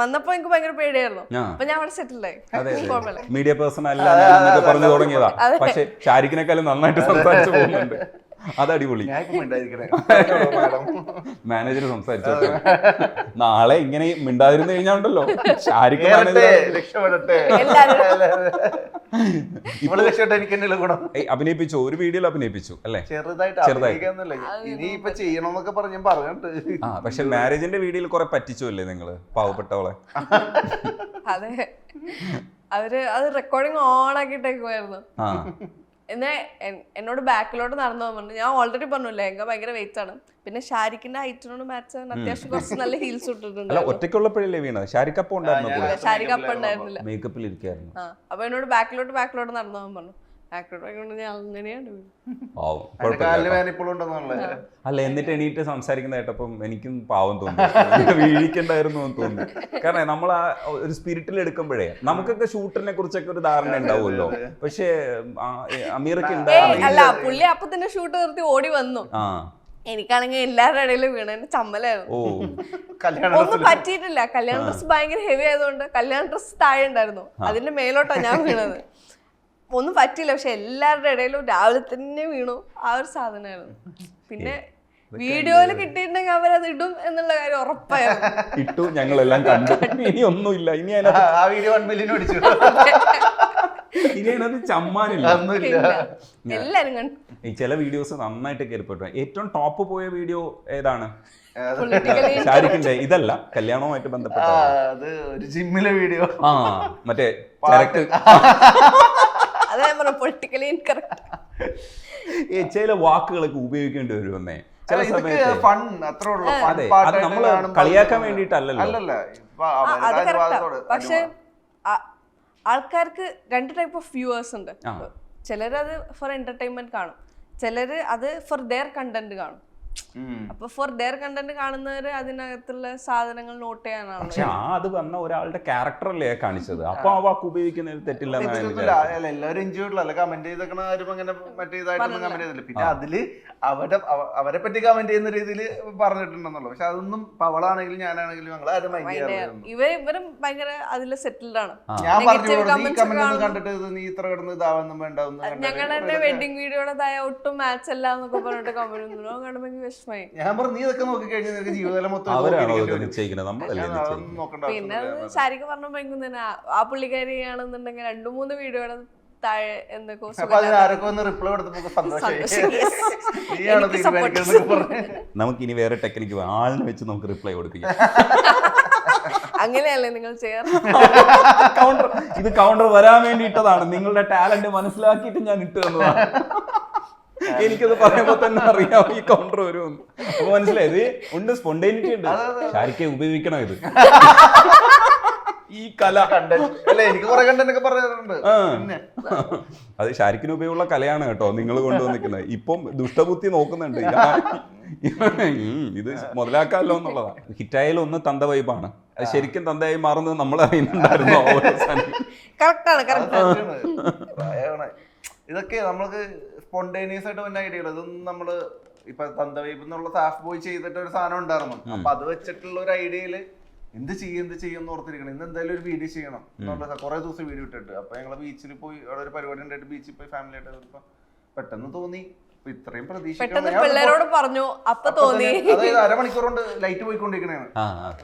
വന്നപ്പോ എനിക്ക് ഭയങ്കര പേടിയായിരുന്നു. അപ്പൊ ഞാൻ അവിടെ സെറ്റിലായി. മീഡിയ പേഴ്സൺ അല്ല പറഞ്ഞു തുടങ്ങിയതാ. പക്ഷെ ഷാരിഖിനെക്കാളും നന്നായിട്ട് സംസാരിച്ചു പോകുന്നുണ്ട്. അത് അടിപൊളി. മാനേജർ സംസാരിച്ചു. നാളെ ഇങ്ങനെ മിണ്ടാതിരുന്നു കഴിഞ്ഞാണ്ടല്ലോ ഷാരിഖ് അഭിനയിപ്പിച്ചു, ഒരു വീഡിയോയിൽ അഭിനയിപ്പിച്ചു അല്ലേ? പക്ഷെ മാരേജിന്റെ വീഡിയോയിൽ കുറെ പറ്റിച്ചു അല്ലേ നിങ്ങള് പാവപ്പെട്ടവളെ? അതെ, അവര് അത് റെക്കോർഡിങ് ഓൺ ആക്കിട്ടേക്കുമായിരുന്നു. എന്നാ എന്നോട് ബാക്കിലോട്ട് നടന്നു പറഞ്ഞു. ഞാൻ ഓൾറെഡി പറഞ്ഞു ലെഹങ്ക ഭയങ്കര വെയിറ്റ് ആണ്. പിന്നെ ഷാരിഖിന്റെ ഹൈറ്റിനോട് മാച്ച് ആണ്. അത്യാവശ്യം കുറച്ച് നല്ല ഹീൽസ് ഇട്ടിട്ടുണ്ട്. ഒറ്റയ്ക്കുള്ളപ്പോഴല്ലേ വീണത്? ഷാരിഖ് അപ്പം ഉണ്ടായിരുന്നില്ല. ഷാരിഖ് അപ്പം ഉണ്ടായിരുന്നില്ല, മേക്കപ്പിൽ ഇരിക്കായിരുന്നു. അപ്പൊ എന്നോട് ബാക്കിലോട്ട് നടന്നു പോകാൻ പറഞ്ഞു. അല്ല, എന്നിട്ട് എണീറ്റ് സംസാരിക്കുന്ന കേട്ടപ്പം എനിക്കും പാവം തോന്നി, വീഴിക്കണ്ടായിരുന്നു എന്ന് തോന്നി. കാരണം നമ്മൾ ആ ഒരു സ്പിരിറ്റിൽ എടുക്കുമ്പോഴേ നമുക്കൊക്കെ ഷൂട്ടിനെ കുറിച്ചൊക്കെ ഒരു ധാരണ ഉണ്ടാവുമല്ലോ. പക്ഷെ അമീറൊക്കെ അല്ല, പുള്ളി അപ്പൊ തന്നെ ഷൂട്ട് നിർത്തി ഓടി വന്നു. എനിക്കാണെങ്കിൽ എല്ലാവരുടെ ഇടയിലും വീണ ചമ്മലായിരുന്നു. ഒന്നും പറ്റിയിട്ടില്ല. കല്യാണ ഡ്രസ് ഭയങ്കര ഹെവി ആയതുകൊണ്ട് കല്യാണ ഡ്രസ് താഴെ ഉണ്ടായിരുന്നു, അതിന്റെ മേലോട്ടാ ഞാൻ വീണത്. ഒന്നും പറ്റിയില്ല. പക്ഷെ എല്ലാവരുടെ ഇടയിലും രാവിലെ തന്നെ വീണു. ആ ഒരു സാധനമായിരുന്നു. പിന്നെ വീഡിയോയില് കിട്ടിയിട്ടുണ്ടെങ്കിൽ അവരത് ഇടും എന്നുള്ള കാര്യം ഉറപ്പായിരുന്നു. ഇട്ടു, ഞങ്ങളെല്ലാം കണ്ടു. ഇനി ഒന്നുമില്ല, ഇനി ആ വീഡിയോ 1 മില്യൺ അടിച്ചു. ഇനി അതിനകത്ത് ചമ്മാനില്ല, എല്ലാരും കണ്ടു. ഈ ചില വീഡിയോസ് നന്നായിട്ട് കയറിപ്പെട്ടു. ഏറ്റവും ടോപ്പ് പോയ വീഡിയോ ഏതാണ്? ഷാരിഖിന്റെ ഇതല്ല, കല്യാണവുമായിട്ട് ബന്ധപ്പെട്ട ഒരു ജിമ്മിലെ വീഡിയോ. മറ്റേ ചരക്ക്. അതെ, പൊളിറ്റിക്കലി ഇൻകറക്റ്റ്. ചില വാക്കുകളൊക്കെ ഉപയോഗിക്കേണ്ടി വരുമെന്നേ ചില സമയത്ത്. ഫൺ അത്രേ ഉള്ളൂ. fun അതെ, part അത് ആയിട്ട് നമ്മള് കാണുമ്പോൾ കളിയാക്കാൻ വേണ്ടിയിട്ടല്ലല്ലോ. അല്ലല്ല. ഇപ്പൊ അത് അവരുടെ കറക്റ്റാ. അനുവാദത്തോട് പക്ഷെ ആൾക്കാർക്ക് 2 ടൈപ്പ് ഓഫ് വ്യൂവേഴ്സ് ഉണ്ട്. ചിലരത് ഫോർ എന്റർടൈൻമെന്റ് കാണും, ചിലര് അത് ഫോർ ദെയർ കണ്ടന്റ് കാണും. അപ്പൊ ഫോർ ദെയർ കണ്ടന്റ് കാണുന്നവര് അതിനകത്തുള്ള സാധനങ്ങൾ നോട്ട് ചെയ്യാനാണ്. പക്ഷെ അത് വന്ന ഒരാളുടെ ക്യാരക്ടറല്ലേ കാണിച്ചത്, അപ്പൊ ആ വാക്ക് ഉപയോഗിക്കുന്നതിൽ തെറ്റില്ല. എല്ലാവരും എൻജോയ് അല്ല കമന്റ് ചെയ്തേക്കണ ആരും അങ്ങനെ മറ്റേ ഇതായിട്ടൊന്നും കമന്റ് ചെയ്തില്ല. പിന്നെ അതില് അവരെ പറ്റി കമന്റ് ചെയ്യുന്ന രീതിയിൽ പറഞ്ഞിട്ടുണ്ടെന്നുള്ളു. പക്ഷെ അതൊന്നും പവളാണെങ്കിലും ഞാനാണെങ്കിലും ഞങ്ങൾ ആരും മൈൻഡ് ചെയ്യാറില്ല. ഇവരും ഭയങ്കര അതില് സെറ്റിൽഡ് ആണ്. ഞാൻ പറഞ്ഞു ഈ കമന്റ് കണ്ടിട്ട് നീ ഇത്ര കിടന്ന് ഇതാവൊന്നും വേണ്ടാവുന്ന ഞങ്ങളുടെ വെഡിങ് വീഡിയോയുടേതായ ഒട്ടും മാച്ച് അല്ല എന്നൊക്കെ പറഞ്ഞിട്ട് കമന്റ് കാണുമ്പോൾ വിഷമായി. ഞാൻ പറഞ്ഞു നീ ഇതൊക്കെ നോക്കി കഴിഞ്ഞാൽ നിനക്ക് ജീവിതകാലം മൊത്തം നോക്കണ്ട. പിന്നെ ശാരിക പറഞ്ഞ ഭയങ്കര തന്നെ ആ പുള്ളിക്കാരിയാണെന്നുണ്ടെങ്കിൽ 2-3 വീഡിയോയുടെ താഴെ എന്തൊക്കെ ആരൊക്കെ ഒന്ന് റിപ്ലൈ കൊടുത്തപ്പോ സന്തോഷമായി. നമുക്ക് ഇനി വേറെ ടെക്നിക്ക് ആളിനെ വെച്ച് നമുക്ക് റിപ്ലൈ കൊടുപ്പിക്കാം. അങ്ങനെയല്ലേ നിങ്ങൾ ചെയ്യാറ്? കൗണ്ടർ, ഇത് കൗണ്ടർ വരാൻ വേണ്ടി ഇട്ടതാണ്. നിങ്ങളുടെ ടാലന്റ് മനസ്സിലാക്കിയിട്ട് ഞാൻ ഇട്ട് തന്നതാണ്. എനിക്കത് പറയുമ്പോ തന്നെ അറിയാം ഈ കൗണ്ടർ വരുമെന്ന്. അപ്പൊ മനസ്സിലായത് ഉണ്ട്, സ്പോണ്ടേനിറ്റി ഉണ്ട്. ശാരിക്കെ ഉപയോഗിക്കണം ഇത്, ഈ കല. എനിക്ക് കുറെ കണ്ടന്റ് പറയാറുണ്ട്. അത് ശാരിക്കിന് ഉപയോഗമുള്ള കലയാണ് കേട്ടോ നിങ്ങൾ കൊണ്ടുവന്നിരിക്കുന്നത്. ഇപ്പം ദുഷ്ടബുദ്ധി നോക്കുന്നുണ്ട്, ഇത് മുതലാക്കാമല്ലോ എന്നുള്ളതാണ്. ഹിറ്റായാലും ഒന്ന് തന്ത വൈബാണ്, അത് ശരിക്കും തന്തയായി മാറുന്നത് നമ്മൾ അറിയുന്നുണ്ടായിരുന്നു. ഇതൊക്കെ നമ്മൾക്ക് സ്പോണ്ടേനിയസ് ആയിട്ട് വന്ന ഐഡിയകൾ. ഇതൊന്നും നമ്മള് ഇപ്പൊ തന്തവൈബ് എന്നുള്ള സാഫ് ബോയ് ചെയ്തിട്ട് ഒരു സാധനം ഉണ്ടായിരുന്നു. അപ്പൊ അത് വെച്ചിട്ടുള്ള ഒരു ഐഡിയയില് എന്ത് ചെയ്യും ഓർത്തിരിക്കണം. ഇന്ന് എന്തായാലും ഒരു വീഡിയോ ചെയ്യണം എന്നുള്ള കുറെ ദിവസം വീഡിയോ ഇട്ടിട്ട്. അപ്പൊ ഞങ്ങള് ബീച്ചിൽ പോയി അവിടെ ഒരു പരിപാടി ഉണ്ടായിട്ട് ബീച്ചിൽ പോയി ഫാമിലി ആയിട്ട് പെട്ടെന്ന് തോന്നി ഇത്രയും പിള്ളേരോട് പറഞ്ഞു. അപ്പൊ തോന്നി അതായത് 1/2 മണിക്കൂർ കൊണ്ട് ലൈറ്റ് പോയിക്കൊണ്ടിരിക്കണേണ്.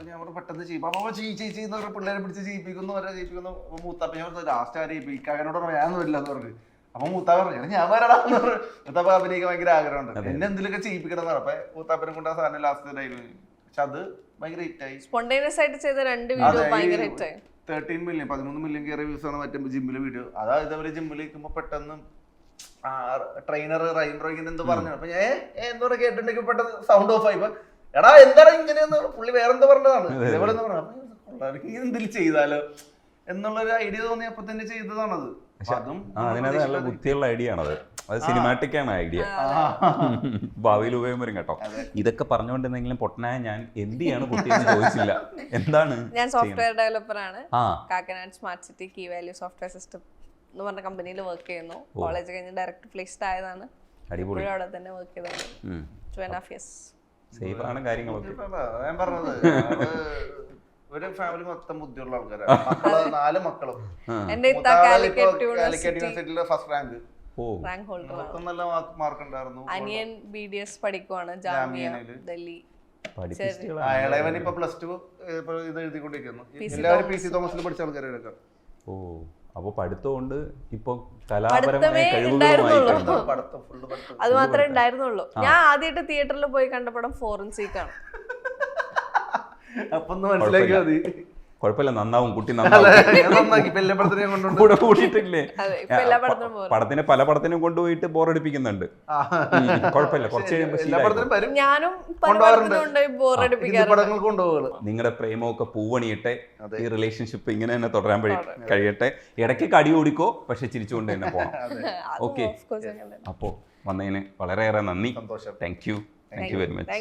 ഞാൻ പെട്ടെന്ന് ചെയ്യുന്ന പിള്ളേരെ പിടിച്ച് ചെയ്യിപ്പിക്കുന്നു, മൂത്താപ്പ ഞാൻ ലാസ്റ്റ് ആര് ചെയ്യിപ്പിക്കാനോട് ഞാനൊന്നും ഇല്ല എന്ന് പറഞ്ഞു. അപ്പൊ മൂത്താപ്പ പറഞ്ഞു ഞാൻ വരടാന്ന് പറഞ്ഞു. മൂത്താപ്പ അഭിനയിക്കാൻ ഭയങ്കര ആഗ്രഹമുണ്ട്, എന്നെ എന്തെങ്കിലുമൊക്കെ ചെയ്യിപ്പിക്കണം എന്ന് പറഞ്ഞു. അപ്പൊ മൂത്താപ്പനെ കൊണ്ട് ആ സാധനം ലാസ്റ്റ് ഡയലോഗ്. പക്ഷെ അത് ഭയങ്കര ഹിറ്റായി. സ്പോണ്ടേനിയസ് ആയിട്ട് ചെയ്ത 2 വീഡിയോ ഭയങ്കര ഹിറ്റായി. 13 മില്യൺ 13 മില്യൺ കയറിയ വ്യൂസ് ആണ് മറ്റേ ജിമ്മിലെ വീഡിയോ. അതാ ഇതേപോലെ ജിമ്മിൽ ഇരിക്കുമ്പോ പെട്ടെന്ന് ട്രെയിനർ റൈംബ്രോ ഇങ്ങനെ എന്തോ പറഞ്ഞു. അപ്പൊ ഞാൻ എന്തോ കേട്ടിട്ടുണ്ടെങ്കിൽ പെട്ടെന്ന് സൗണ്ട് ഓഫ് ആയി. എടാ എന്താണ് ഇങ്ങനെയെന്ന് പുള്ളി വേറെന്തോ പറഞ്ഞതാണ്. ഇതേപോലെ എന്തെങ്കിലും ചെയ്താലോ എന്നുള്ളൊരു ഐഡിയ തോന്നി അപ്പൊ തന്നെ ചെയ്തതാണത്. അതിനകത്ത് നല്ല ബുദ്ധിയുള്ള ഐഡിയ ആണത്. അത് സിനിമാറ്റിക് ആണ് ഐഡിയ. ഭാവിയിൽ ഉപയോഗം വരും കേട്ടോ. ഇതൊക്കെ പറഞ്ഞുകൊണ്ടിരുന്നെങ്കിലും പൊട്ടനായ ഞാൻ എന്ത് ചെയ്യാണ് കുട്ടിയെന്ന് ചോദിച്ചില്ല. എന്താണ്? ഞാൻ സോഫ്റ്റ്വെയർ ഡെവലപ്പർ ആണ്. Kakkanad smart city key value software system എന്ന് പറഞ്ഞ കമ്പനിയിൽ വർക്ക് ചെയ്യുന്നു. കോളേജ് കഴിഞ്ഞ് ഡയറക്റ്റ് പ്ലേസ്ഡ് ആയതാണ്. അവിടെ തന്നെ വർക്ക് ചെയ്തത് 2.5 years. സേഫ് ആണ് കാര്യങ്ങളൊക്കെ. ഞാൻ പറഞ്ഞത് ഒരു ഫാമിലി മൊത്തം ബുദ്ധിയുള്ള ആൾക്കാരാണ്. 4 മക്കളും. കാലിക്കറ്റ് യൂണിവേഴ്സിറ്റിയിലെ ഫസ്റ്റ് റാങ്ക് ഹോൾഡർ. നല്ല മാർക്ക് ഉണ്ടായിരുന്നു. അനിയൻ BDS പഠിക്കുവാണ് ജാമിയ ഡൽഹി. ഇളയവൻ ഇപ്പൊ +2 ഇത് എഴുതിക്കൊണ്ടിരിക്കുന്നു. എല്ലാവരും PC തോമസിൽ പഠിച്ച ആൾക്കാരെ എടുക്കാം. ഓ, അപ്പൊ പഠിത്തമുണ്ട്. ഇപ്പൊ കലാപരമായ കഴിവുകളുമായി അത് മാത്രമേ ഉണ്ടായിരുന്നുള്ളൂ. ഞാൻ ആദ്യമായിട്ട് തിയേറ്ററിൽ പോയി കണ്ട പടം ഫോറൻസിക് ആണ്. അപ്പൊ മനസ്സിലാക്കിയാ മതി. കുഴപ്പമില്ല, നന്നാവും കുട്ടി, നന്നാവും. കൂട്ടിട്ടില്ലേ പടത്തിനെ പല പടത്തിനും കൊണ്ടുപോയിട്ട് ബോറടിപ്പിക്കുന്നുണ്ട്. കുഴപ്പമില്ല, കുറച്ച് കഴിയുമ്പോൾ ഞാനും നിങ്ങളുടെ പ്രേമമൊക്കെ പൂവണിയട്ടെ. ഈ റിലേഷൻഷിപ്പ് ഇങ്ങനെ തന്നെ തുടരാൻ കഴിയട്ടെ. ഇടയ്ക്ക് കടി ഓടിക്കോ, പക്ഷെ ചിരിച്ചുകൊണ്ട് തന്നെ പോകണം. ഓക്കെ, അപ്പോ വന്നതിന് വളരെയേറെ നന്ദി. Thank you very much.